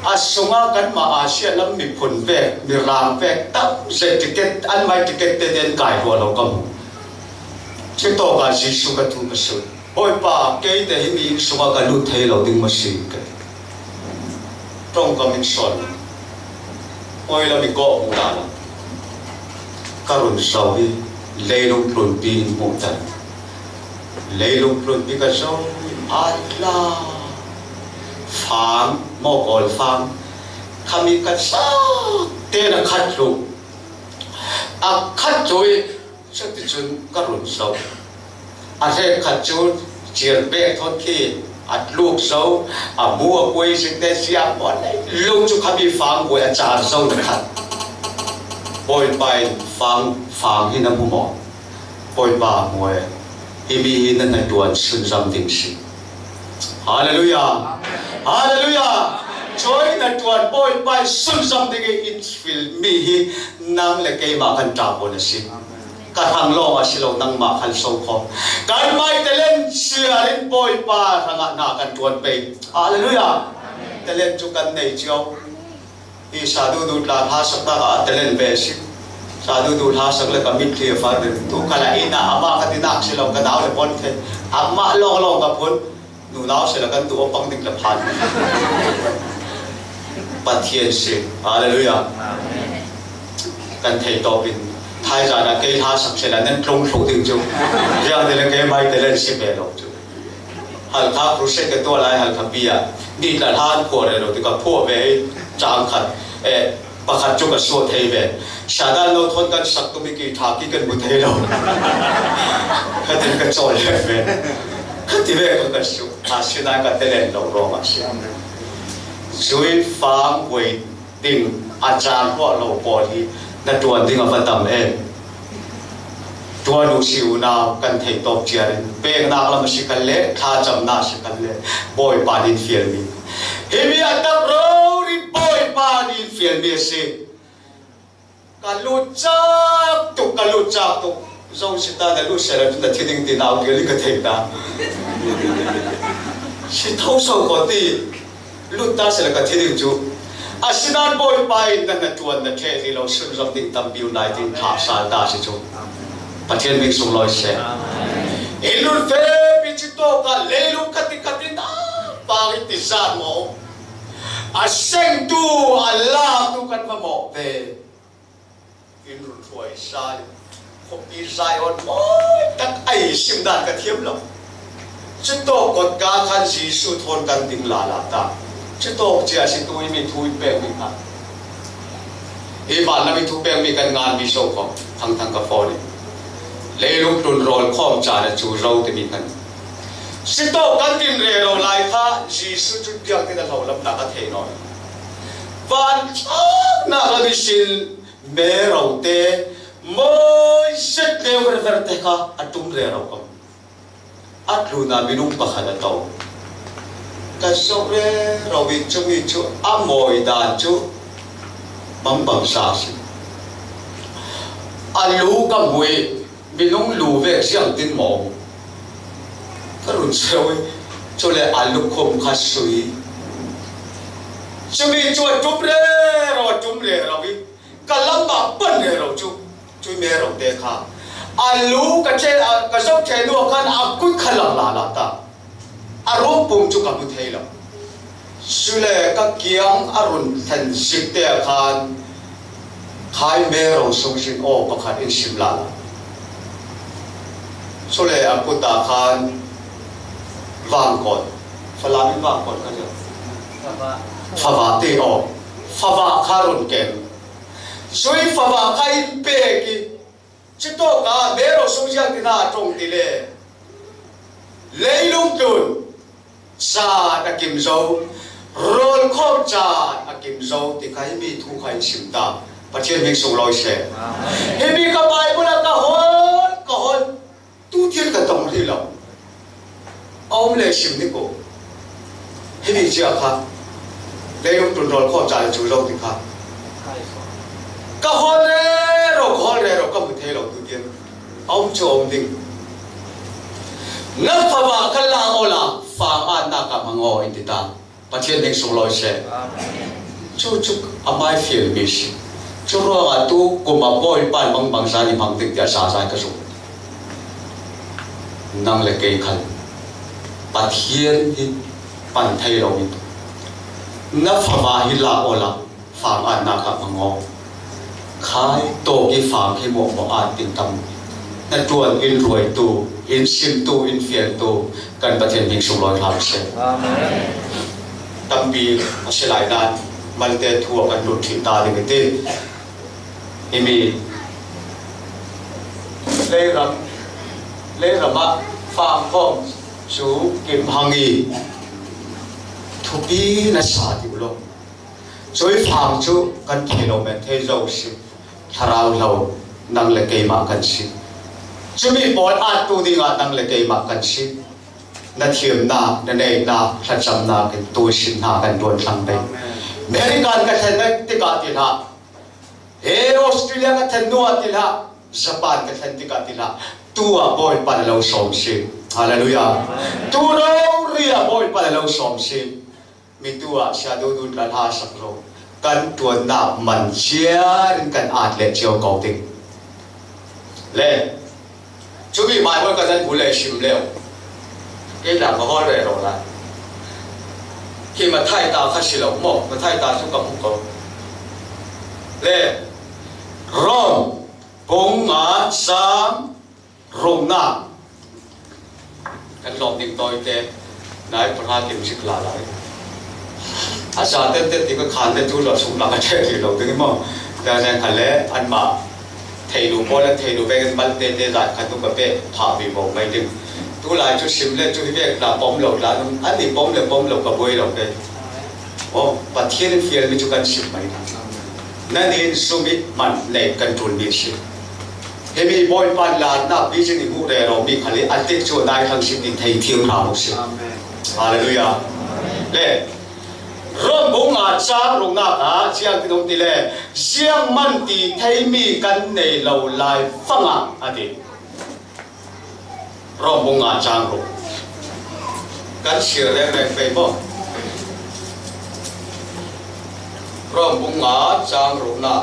asunga kan ma asia lam mi phun ve mi ram ve tap se ticket an mai ticket te den kai ro lo kam chỉ to cả Giêsu cái thu mà sửa, ôi bà cái để mình số mà cái lúc thấy lâu đinh mà sửa cái, trong cái mình soi, ôi là mình có mù đà, cái run sầu đi, lấy lông run pin mù tận, lấy lông run pin cái sầu, Allah, phàm, mò gọi phàm, kami cái sao, tên là khát rồi, khát rồi. Chắc thì chúng các rủi sâu thế khát chú chiến bè thốt khi lúc sâu mua quay sinh tế xiêm bọn này lúc chú khá bị phang quay trả sâu được khát bồi bài phang hi nằm mò bồi bà mùi hi mi hi nâng này tuần xuân râm tình sĩ Hallelujah Hallelujah choi na tuan bồi bài xuân râm tình in phil mi hi nang là cây mà khăn trả bộ là xin cái hàng lo mà xí nang mà khăn sâu khó cái mai telen xia lên bồi pa thằng ngã na kan tuan pe Hallelujah telen chu kan nei chiao i sa du du la tha sak ta telen be si sa du du tha sak le ka mit thia fa de tu kala ina ama ka ti dak xí lo ka dau le pon the ama lo ka phun nu nau xí la kan tu pang dik la phan pathian si Hallelujah kan thei to pin thái ra là cây tha sắp sẽ là nên trông số tiếng chung, riêng thì là cây mai thì là ship về đâu chung, hal tha process cáiตัวlại hal tha bia, đi là than của rồi thì có phô về trang khát, bạc khát chung cái số thay về, sau đó nó thôn cái sắc tụi mình kỳ thà kỳ cần một thay đâu, cái thì cái chỗ lại về, cái thì về cái số, xin ai cái tên lâu rồi mà xin, suy phang quay tình ajan họ lâu bỏ đi na tuan ding a tam em tuan u siu na kan thei top chiarin peng na lam sikal le tha cham na sikal le boy pa din fiel mi he mi atap ro ri boy pa din fiel mi se kalu chak tu zong sita da lu sera tu da thiding ti naw ge li ka thei ta si thau so ko ti lu ta se la ka thiding chu asinan boy pai na tuan na the ri lo sun ram ding tam biu nai tin tha sa ta si chu pathian ming sung loi se ilul fe bi chi to ka le lu kati na pa ti sa mo aseng tu Allah tu kan ma mo ve ilul foi sa ko pi Zion oi tak ai sim dan ka thiam lo chi to ko ka khan Jesu thon kan ding la ta chứ tôi chỉ là tôi mình thui bèn mình à, hy vọng là mình thui bèn mình cần ngàn bị sâu không, thằng cà phê này, lấy lúc tuần rồi không trả được chủ rau thì mình cần, chứ tôi cần tin rồi lại tha, Jesus chút việc thì là lâu lắm là có thể nói, và na là mình xin mẹ rau tê, mới rất nhiều người tê cả, ăn tung rau không, ăn luôn là mình uống bạc là tàu. Cái sâu re rồi bị chú bị chú ám mồi đàn chú mắm bằng sa xí anh lú cả mùi bị nông lú về xiang tin mỏ cái run sôi cho nên anh lú không khát suy chú bị chú chụp re rồi bị cái lắm mà bận re rồi chú mẹ rồi để khá anh lú cái sốc chế nuôi con ác quýt khăn là ta arun pum chu kamu thelo sule ka kiang arun than sik te khan khai me ro sung sin o pakhat in simla sule aputa khan wang kon falami wang kon ka jo fawa te o fawa kharun ken sui fawa kai pe ki chito ka me ro sung sia tina trong ti le leilung tun sa na kim zo rol khom cha na kim zo ti khai mi thu khai sim ta pathian mi sung loi se he mi ka bai bula ka hon tu thiên ka tong ri lo om le sim ni ko he mi chia kha le yong tun rol khom cha chu zo ti kha ka hon le ro ka mu the lo tu thiên om chu om ding ngấp phá vạ khăn la ô la phàm an na cả mang ngồi đi ta bắt chuyện đến sung loi xe chú amai phiền mi si chú rồi à tu cùng mà bôi ban bằng sa đi bằng tiếng tiếng sa cái số năng lực cây khăn bắt hiện hi ban thay rồi ngấp phá vạ hi la ô la phàm an na cả mang ngồi khai tổ cái phàm khi một an tình tâmนั่นตัวอินรวยตัวอินซิมตัวอินเฟียนตัวกันประเทศมิงสุลอยทางเสียตั้งปีเฉลายนั้นมันเตะทั่วกันหลุดถิ่นตาเลยกันที่มีเล่รำมาฟาร์มข้องสูกิมฮังอีทุกปีนักสาธิตลงช่วยฟาร์มจูกันกิโลเมตรเท่าเจ้าสิทาราวเรานั่งเล็กเกมากันสิจะมีบอลอาตูดีงาตั้งเล็กมากันสินาเทียมนาเนยนาสัจจำนากันตัวสินนากันโดนทั้งไปอเมริกันกันเทนติกาติละออสเตรเลียกันเทนนัวติละญี่ปุ่นกันเทนติกาติละตัวบอลปันเราสมสิฮาเลลูยาตัวเราเรียบอลปันเราสมสิมีตัวชาดูดุนกันหาสักโลกันตัวนามันเชียร์กันอาจเล็กเชียวเก่าติงเล่ช่วยหมายว่ากันบุเล่ชิมเร็วเกี่ยงกับข้อเรื่องอะไรที่มาไทยตาข้าศิลป์หมกมาไทยตาสุกมุกเล่ร้องปงอาสามรงหน้ากันลองติดต่อยเตะนายประธานติมสิกลาไหลอาจารย์เต้นที่ก็ขานได้ทุกหลักสูงหลักเทศที่เราถึงมั่งแต่ในขันเล่อันมาเทดูบอลเทดูไปกันบัลเต้ได้ขันตุกเป้ผ่าบีบอกไม่ดึงทุกหลายจุดชิมเล่จุดที่เรียกลาปอมหลอกลาอันนี้ปอมหลอกกับบุยหลอกเลยโอ้ปัจเจียนเฟียลมีจุดการชิมไหมนั่นเองสุมิมันในกันทุนมีชิมเฮมีบอยปันลาหน้าพิจิตรหูเรเรามีขันเล่อันเด็กชวนได้ทั้งชิมในไทยเที่ยวหาหกสิบฮาเลลูยาเล่ร่มบุงอาจารย์ลงหน้าตาเชียงที่ตรงที่เล่เชียงมันตีไทยมีกันในเราลายฟังอ่ะอดีตร่มบุงอาจารย์ลงกันเชื่อแรงไปบ่ร่มบุงอาจารย์ลงหน้า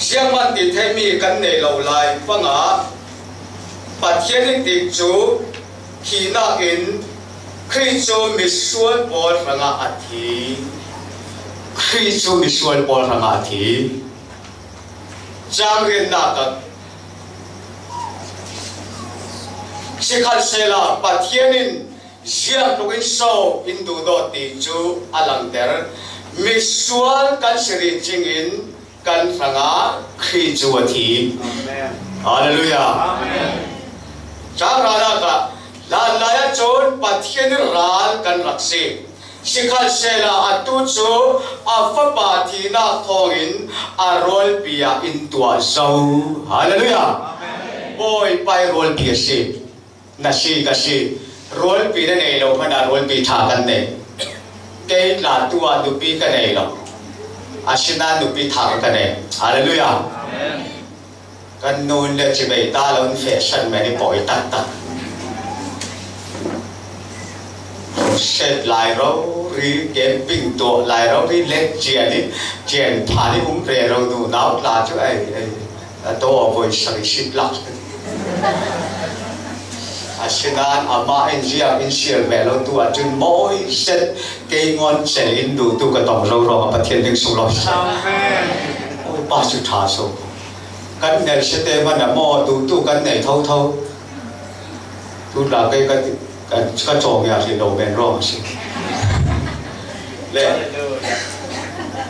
เชียงมันติดให้มีกันในเหล่าลายฟังอาปัจเจกติดจูขีนาอินคริสโตมิส่วนบอลฟังอาอธิคริสโตมิส่วนบอลฟังอาอธิจางเรียนนักสิขันเซลาปัจเจนินเชียงตุกินโซอินดูโดติจูอลังเดอร์มิส่วนกันสิริจิงอินกันฟังอาคริสต์วันที่ฮาเลลูยาจางราดากะลาลายโจนปัทเยนรัลกันรักษา สิขันเซลาอัตุจูอัฟปาทีนักทองอินอารอลปียอินตัวเจ้าฮาเลลูยาโอ้ยไปรอลปีสินัชีก็สิรอลปีนั่นเองเรามันรอลปีทากันเนี่ยเกย์ลาตัวนุปีกันเองเราอาชินานุปีทากันเองฮาเลลูยากันนูนเลจิเบต้าเราแฟชั่นแมนี่ปล่อยตัดเช็ดลายเรารีเก็บปิ้งตัวลายเรารีเล็กเจียนี่เจียนผ่านที่ผมเรียนเราดูน้ำลาช่วยตัวบอยสักสิบลักอาชินานอามาอินเจียอินเชียร์แม่เราตัวจนมอยเซ็ตเกยงอนเซลินดูตัวก็ต้องเรากับประเทศหนึ่งสุรศักดิ์โอ้ยป้าสุดท้ายสุดกันเนี่ยเสด็จมันอะมอดูตู้กันเนี่ยเท่าดูหลักก็จองยาสิโดเป็นร้องสิเล่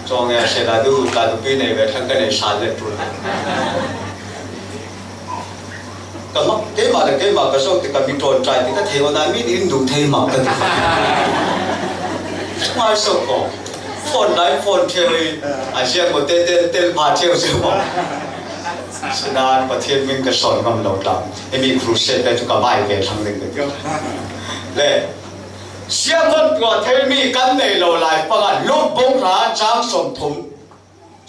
จองยาเสร็จแล้วดูการดูปีในเวททั้งกันในชาติเลยตัวก็มักเกมาก็ส่งที่กับมีโดนใจที่ก็เทวดามีอินดูเทมักกันมาส่งก็ฝนไหลฝนเที่ยวอาเซียนก็เต้นพาเที่ยวเสียบ้างฉะนั้นประเทศมันก็สอนกับเราตามไอ้มีครูเซตได้ทุกข์ไม่เกิดทั้งหนึ่งเลยเล่เสียคนตัวเทมีกันในเราหลายประการลุกบงราจางสมทุม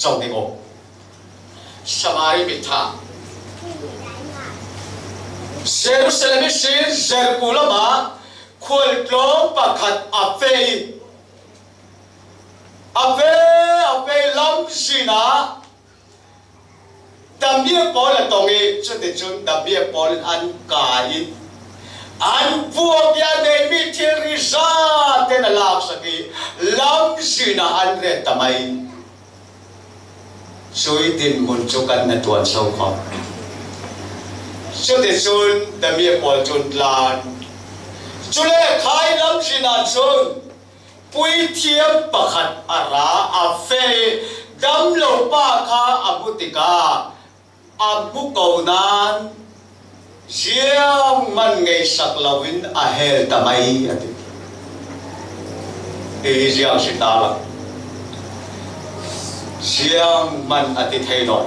จงในอกสมาริบิทาเซรุเซเลมิสินเซรกุลมาคุลกลมปะขัดอาเฟลัมสินาดับเบี้ยปอลตรงนี้ชุดเด็ดชุดดับเบี้ยปอลอันกายอันพวกยาเดมิเทริซาเตนลาสกีลัมสินาอันเรตทำไมช่วยดินมุนจุกันในตัวเจ้าของชุดเด็ดชุดดับเบี้ยปอลจุดลานชุดเล็กขายลัมสินาชุดปุยเทียมปะขัดอาราอาเฟดัมโลปาคาอาบุติกาอาบุกาวนันเสียงมันไงสักลาวินอาเฮลทำไมอะดิเฮียงสิตาละเสียงมันอติเทนอน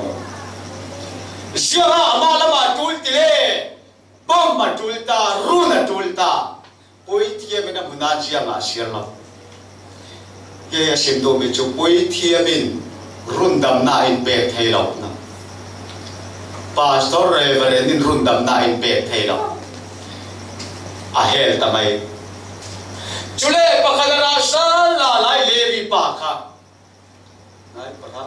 เสียงอามาละมาจุลติเลบัมมาจุลตารูนจุลตาปุยเทียมินะมุนาเสียงอาเสียงละเฮียสิมโดมิจุปุยเทียมินรุ่นดำนาอินเบกให้เรานะพาสตอร์เรเวอเรนรุ่นดำนาอินเบกให้เราอาเฮลทำไมจุเลปะคันราชาลาไลเลวีปาค่ะนายประทับ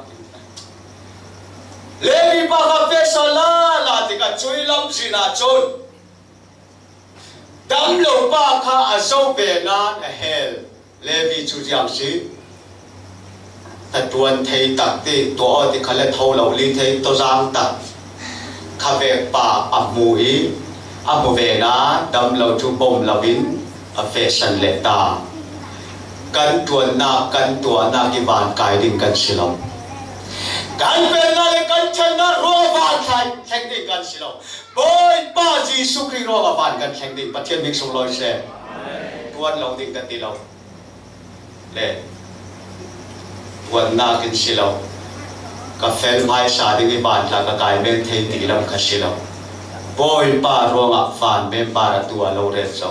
เลวีปาค่ะเฟสลาลาติกาจุยลัมสินาจุนดัมโลปาค่ะอาโซเบนานอาเฮลเลวีจุยยังสิแต่ตัวเทตัดที่ตัวที่เขาเล่นเท่าเราลีเทตัวจางตัดข้าเวกป่าอับมูอีอับมูเวนะดำเราจูบมเราวินอเฟชันเลตากันตัวนากิบานกายดิ่งกันสิลมกันเป็นอะไรกันชนะรัวบานแข่งดิ่งกันสิลมโอ้ยป้าจีสุขีรัวบานกันแข่งดิ่งประเทศมิกซ์ลอยเช่ตัวเราดิ่งกันตีเราเล่วันนากินสิเรากับแฟนไม่ชาดิกิบานจากกายเมนเทติลำคัสิเราบอยป้ารวงฟานเมนปาตัวเราเรศเรา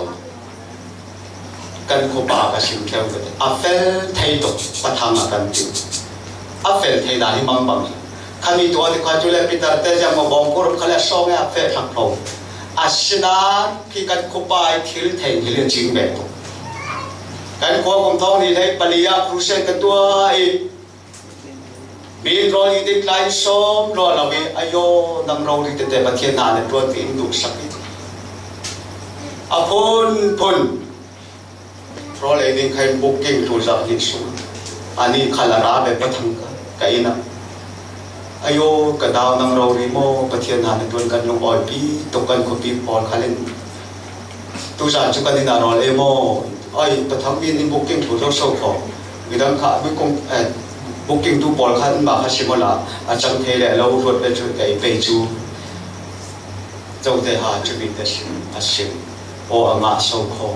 กันคูปากสิมเทวกันอัฟเฟลเทตุปะทังกันจิอัฟเฟลเทดาหิมังบังขามีตัวที่เขาจุเลปิตาเตจามบองกุรเขาเรียกส่งอัฟเฟลทักโลอาชินาที่กันคูปายทิลเทงทิลจิงเบตุกันควบคุมท้องนี่ให้ปริยาครูเซนกันตัวมีรอยดิคลายส้มรอเราไปอายุนำเราดิเตะประเทศนาในตัวที่อินดูสักนิดอาพุนเพราะอะไรนี่ใครบุกกิ้งทูจับลิสุอันนี้ขลาราแบบประทังกันอินะอายุกระดาวนำเราดิโมประเทศนาในตัวกันลงอ้อยปีตกกันคุปีปอลขลินตุจันจุกันนี่นารอเลโมไอ้ประทับบินนี่บุกกิ้งถูกเราโซ่ของวิธีการบุกกิ้งบุกกิ้งดูบอลขันมาฮัชิมลาอาจารย์เทเลเรารวดไปจุดไอ้ไปจูเจ้าเดหาจุบิดเดชิฮัชิโออามาโซ่ของ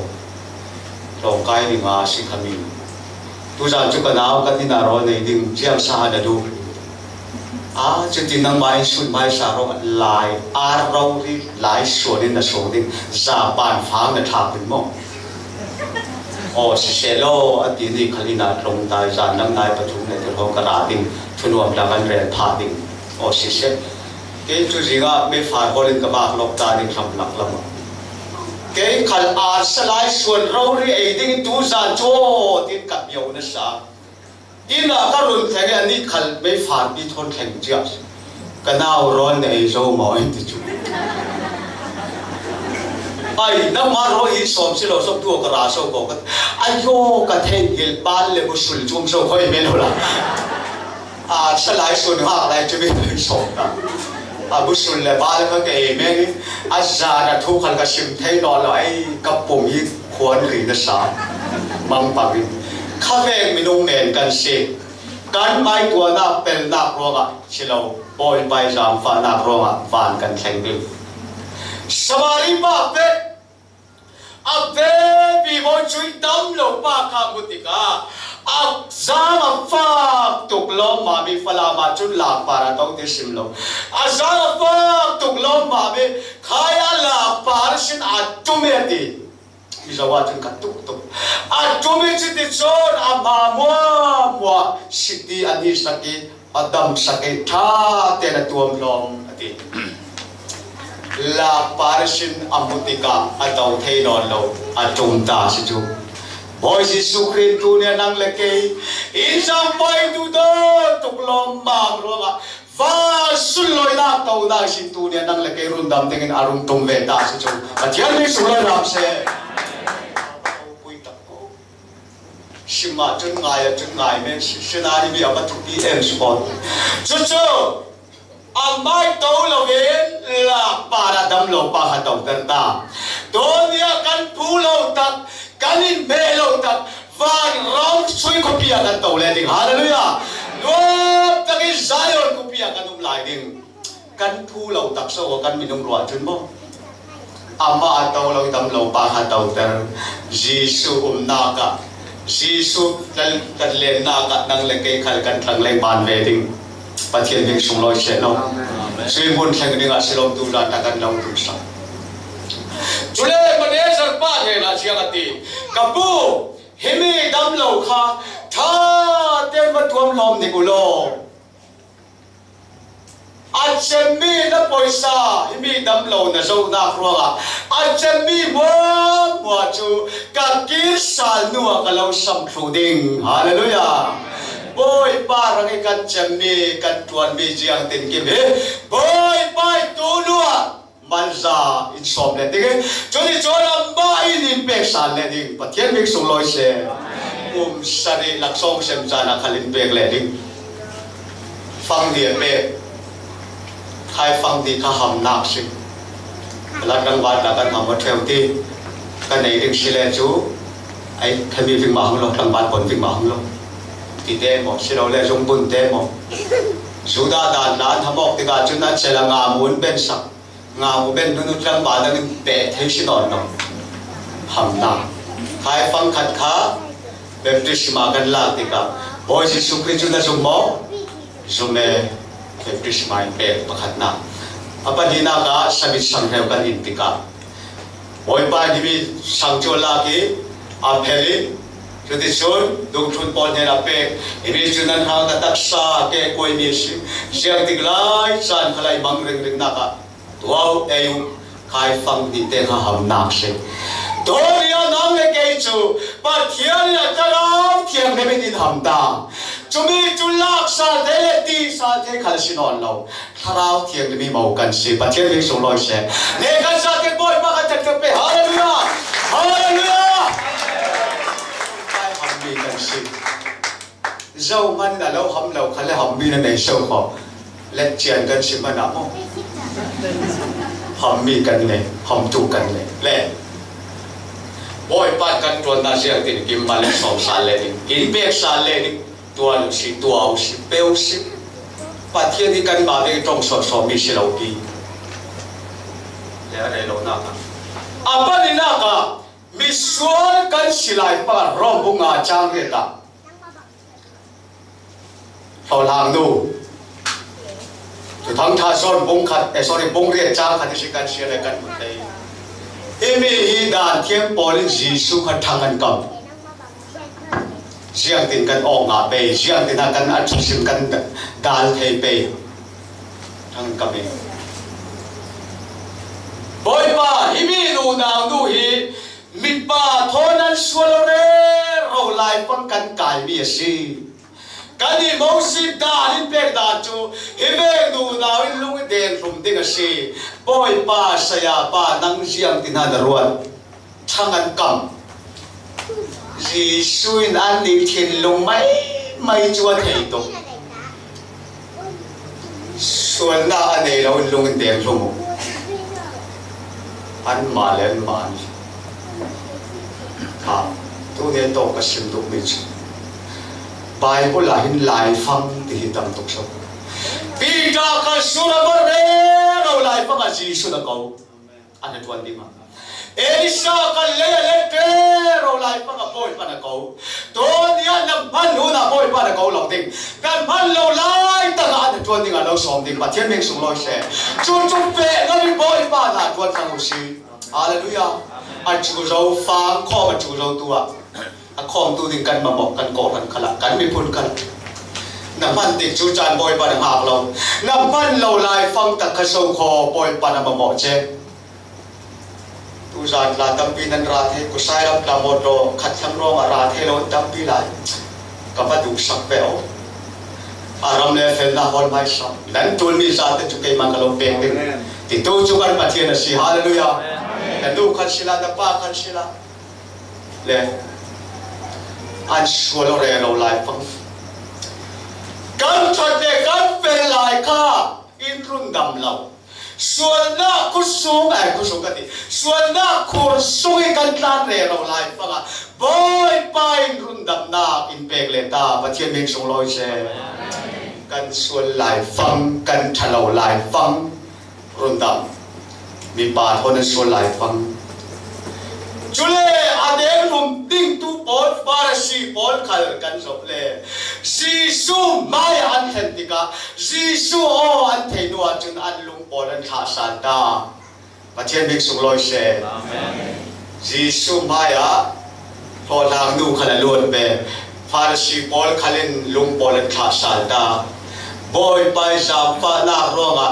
ลองกายนี่มาสิขมิน tu zan chu kanao ka tin aro nei ding chiang sa da du chu tin nang mai sun mai sa ro lai ar ro ri lai so din na so ding za ban phang na thak din mo si selo ati ni khalina tlong tai zan nang nai pathum ne te ho ka ra ding thunuam la kan re pha ding si se ke chu zinga me phar bolin ka ba lok ta ding kham lak lam ke khal a salai suan ro ri e ding tu zan cho tin kap yo na sa ina ka run thenge ani khal me phar bi thon theng chia kanao ron nei zo mo ti chu ai na ma ro i som si lo som tu ka ra so ko ayo ka theng gil ban le bu sul chung so khoi me lo la salai suan ha lai chu bi so ta bu sul le ba le ka ke me ni za da thu khal ka sim thei lo lo ai ka pom yi khon ri na sa mang pa bi kha ve mi nong nen kan se kan mai tua na pel na ro ga chilo boy bai jam fa na ro ga van kan theng bi samari ba pe ave bi mo chui dam lo pa kha mutika azama fa tuk lo ma mi fala ma chun la para tong te sim lo azama fa tuk lo ma mi khaya la par sin atume ti izawa chun ka tuk tuk atume chi ti chon ama mo siti ani saki adam saki tha te na tuam lom ati la parsin amutika atau thei non lo atum ta si chu boy si sukrin tu ne nang leke in sam pai tu do tuk lom bang ro ga fa sul loi na tau na sin tu ne nang leke run dam tengin arum tum ve ta si chu atian ni sulai ram se pui tak ko shima chun ngai me sinari bi apa tu pi em spot chu chu amai tau lo ven la para dam lo pa ha tau ta donia kan pu lo tak kanin me lo tak van rong sui ko pia kan tau le ding hallelujah lo tak is zion ko pia kan lai ding kan pu lo tak so kan minung ro chun mo ama tau lo dam lo pa ha tau ter jisu na ka jisu kan le na ka nang le ke khal kan thang le ban ve ding pathian ding sung loi se no sui bun thang ding a silom tu da ta kan lo tu sa chule mane sar pa he la chiang ati kapu himi dam lo kha tha ten ma tuam lom ni ku lo achemi na poisa himi dam lo na zo na khroga achemi mo chu ka kir sal nu ka lo sam thu ding hallelujah boy pa rang kan chemi kan tuan bi jiang tin kim he boy pai tu lua manza in som le ding choni choram ba in impact san le ding pathian bik sung loi se sari lak song sem jana khalin bek le ding phang dia pe khai phang di kha ham nak si la kan wa la kan ham theu ti kan nei ding si le chu ai khami ving ma hang lo tang ban bon ving ma hang lo ti te mo si lo le jong bun te mo suda dan dan hamok ti ga chun na chela nga mun ben sak nga mu ben nu tlang ba da pe thei si non no ham na khai phang khat kha baptisma kan la ti ka boy si sukri chu na sum mo sume baptisma pe pakhat na apa dina ka sabit sang heu kan in ti ka boy pa di bi sang cho la ki a pheli jadi chun dong chun pon ne la pe imi chunan ha ka taksa ke koi mi si siang ti lai san khalai bang ring ring na ka tuau eu khai phang di te kha ham nak se doria nang le ke chu pa thian ya charao thiam me din ham ta chumi chulak sa de le ti sa the khal sinon lo tharao thiam mi mau kan si pa thian ri so loi se ne kan sa te boy pa ka tat pe hallelujah hallelujah ai ham mi kan si zau man da lo ham lo khale ham mi na nei so ko let chian kan si ma na mo ham mi kan ne ham tu kan ne le boy pat kan tuan na siang tin kim ma le som sa le din in pe sa le din tuan si tuau si peu si pathian di kan ba ve tong so mi si lo ki le re lo na ka apa ni na ka mi sual kan silai pa rom bunga chang re ta thầu hàng nu từ thằng tha son bung khát sorry bung riết trang khát thì can xia lại can một đây em hi đàn thiên bồi lên Giêsu khát thằng anh cầm riêng tin can ong ngã bê riêng tin can ăn sim can đàn thầy bê thằng cầm bê bồi ba hi mi nu nào nu hi mi ba thôn ăn xuân re rau lại phân can cài mi si cái gì mong xin ta đi bê ta chú hi bê nu nào in lung đèn from đinh si bồi ba saya ba nang riêng tin han ruột thằng ăn cầm Giêsu in an đi thiên lung mấy chúa thầy tục xuân na anh ấy lâu lung đèn lung anh mà lên mà à tôi nghe tổ cái sinh tục mình Bible là hình lại phăng thì hình tâm tục sống vì ra cái số là bao nhiêu đâu lại phăng là Giêsu là cầu anh ấy tuân đi mà Elisa cái lễ rồi lại phăng là bồi phăng là cầu tôi đi ăn làm phăng luôn là bồi phăng là cầu lòng tình cái phăng lâu lại ta là anh ấy tuân đi là lâu sống tình mà thiên minh sống lối xe chúng về nó bị bồi phăng là tuân sang hồ sĩ Hallelujah anh chú rau phăng kho mà chú rau tua không tu đình cần mà một cần cổ cần khala cần bị phun cần nằm phân tiệt chú tràn bồi ba đằng hạc lâu nằm phân lâu lại phong tắc khơi sâu kho bồi ba đằng mà một chế tu giàn là tâm pin anh ra thế có sai lắm là một đồ khát thăm ro mà ra thế lâu tâm pin lại cả bắt đủ sắc vẹo aram le fel na hol mai sam dan tuôn mi ra thế chú cây mang cái lâu bèn đi thì tu chú ăn bát thiên là si hallelujah dan tu khát sila dan pa khát sila le anh xua lo re lo lại phong kan chọn để kan về lại cả in run đầm lâu xuân na cú sung cái gì xuân na cú sung cái kan tan re lo lại phong à boy pa in run đầm na in beg le ta và thiên minh sung loi se kan xuân lại phong kan thalo lại phong run đầm mi pa thôn xuân lại phong Chule adem hum ding tu pol Pharisee pol khal kan sop le Giêsu mai an then tika Giêsu o an thei nu chun an lung pol an kha san ta pathian bik sung loi se amen Giêsu mai a tho lang nu khala luat be Pharisee pol khalin lung pol an kha san ta boy pai sa fa na ronga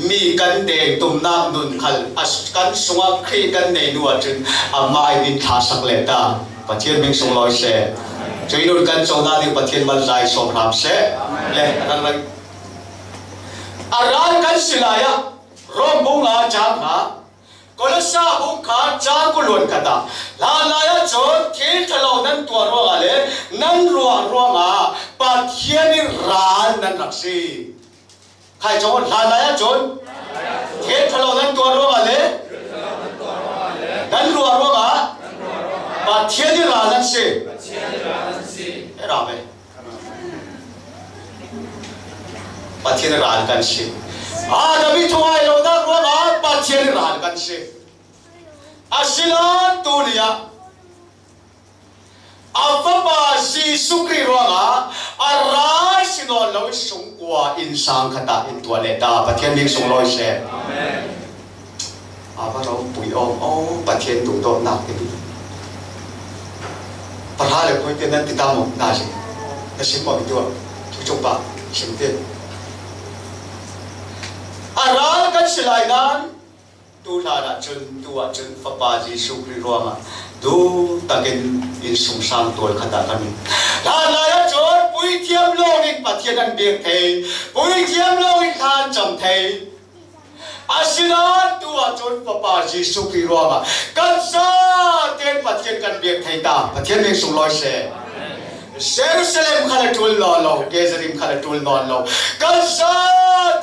mi kan de tum nam nun khal as kan sunga khi kan nei nu atun amai din tha sak le ta pathian ming sung loi se choinur kan chona di pathian man zai som ram se le rang aran kan silaya rom bunga jang ha kolasa bung kha cha ko lon kata la la ya chon thil thalo nan to ro ale nan ruang ruanga pathian ni ran nan raksi khai chon la la ya chon thil thalo nan to ro ale nan ruang ruanga pathian ni ran nan se era be pathian ran kan se Dabi thoi lo na ruanga pathian ran kan se asilan tulia afaba Giêsu Christ ruanga arai sinon lo sung kwa insang khata in tuale ta pathian ning sung loi se amen aba ro pui om pathian tu do nak ti parha le koi te nan ti ta mo na si na sim mo tu chu ba sim te aral kan silai nan tu thana chun tu a chun papa Giêsu Christ ruanga tu takin in sung sang tol khata kami la la ya chon pui thiam lo in pathian an bek thei pui thiam lo in khan cham thei asilan tu a chon papa Giêsu Christ ruanga kan sa ten pathian kan bek thei ta pathian ning sung loi se Jerusalem khala tul lo lo Jerusalem khala tul non lo kan sa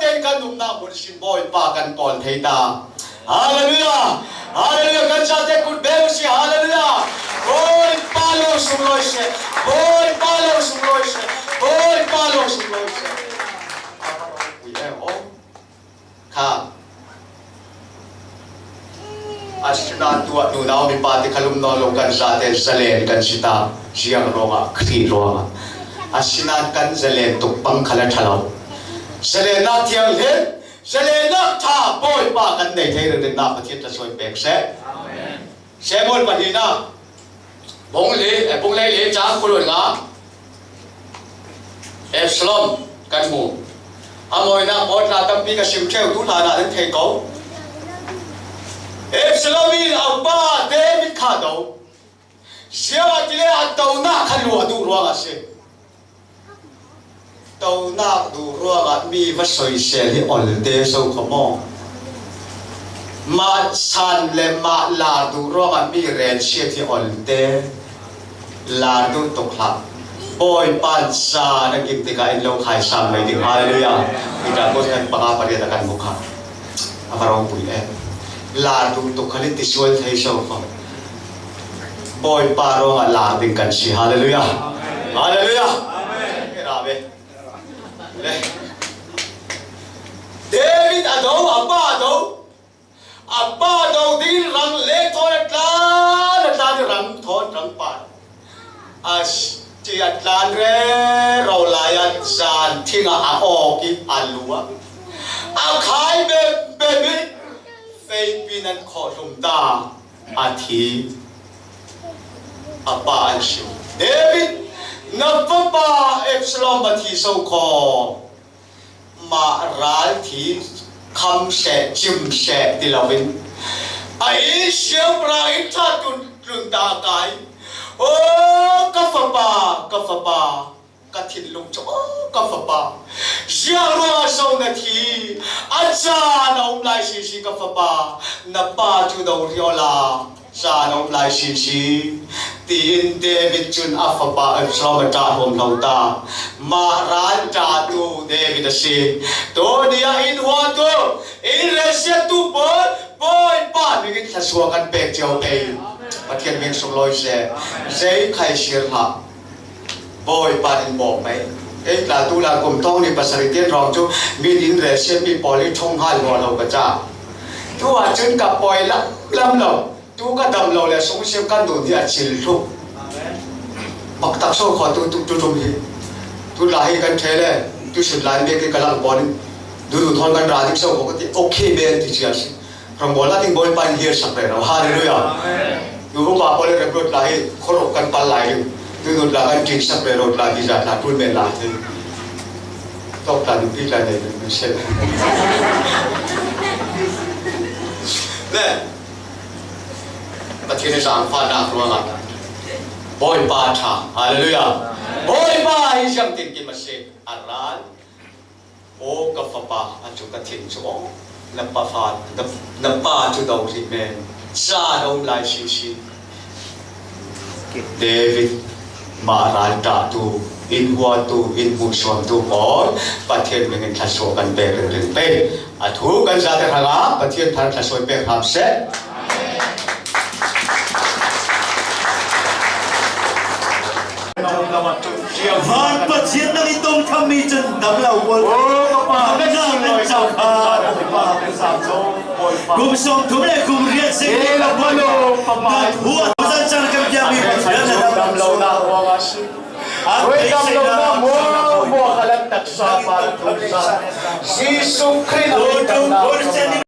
ten kan dum na bun sin boy pa kan pon thei ta hallelujah hallelujah kan sa te kut be si hallelujah boy palo sum loi se boy palo sum loi se boy palo sum loi se we have all kha Asna tua nu nau mi pati kalum no lo kan sa te salen kan sita siang ronga khri ronga asinan kan zalen tuk pang khala thalo zalen na thiang hen zalen na tha boy pa kan nei thei ren na pathian ta soi pek se amen se mol pani na bong le cha kulun nga Absalom kan mu amoi na bot la tampi ka sim theu tu la na den thei ko Absalom in abba David kha do sia tile atau na khalu du ruanga se tau na du ruanga mi va soi se li ol de so khomo ma san le ma la du ruanga mi ren se ti ol de la du to kha boy pan sa na kim ti ka in lo khai sam mai ding hallelujah kita ko kan pa pa ria kan mukha amarong pui la du to khali ti suai thai so ko boy pa ro la ding kan si hallelujah hallelujah amen ra be le David ado abba ado din rang le thon tla rang thon rang pa as chỉ Atlan re rau layan san thinga a o ki alua a khai be mi fei pinan kho lum da a thi a pa an shi David na pa Absalom ba thi so kho ma ral thi kham se chim se ti lawin ai siam ra in tha tun da kai oh kafapa katin lung cho kafapa jiarwa so na thi acha na lai si kafapa na pa chu do riola sa na lai si tin David chun afapa Absalom ta hom lauta ma ran ta tu David si to dia in wa to in resia tu boy pa mi ki thaswa kan pek chau ei pathian min sung loi se zai khai shir ha boy pa in bok mai ei la tu la kum tong ni pasari tian rong chu mi din re se mi poli thong ha lo lo ka cha tu a chun ka poi la lam lo tu ka dam lo le sung se kan du dia chil thu mak tak so kho tu hi tu la hi kan thele tu sim lan be ke kalang bon du thon kan ra dik so ko ti okay ben ti chia si from bola ting boy pan here sak re hallelujah amen du ba pole re brot la hi khorok kan pal lai du la kan tin sak re rot la di za la pun men la thi tok ta du pi la ne me se ne pathian sang pha na ro nga boy pa tha hallelujah boy pa hi jam tin ki ma se aran o ka fa pa a chu ka thin chu nampa fa nampa chu do ri men sa dom lai si David ma ran ta tu in hua tu in mu som tu por pathian men tha so kan pe ren pe a thu kan za ta nga pathian thar tha so pe ham se Van pathian na itong kami dyan damlaw wal. Namin chào kha. Cùng song thum le cùng riết sinh la bolo. Na hua san chan kam kya mi pathian na damlaw na wa si. Oi damlaw na mo kalat tak sa pa. Jesus Christ.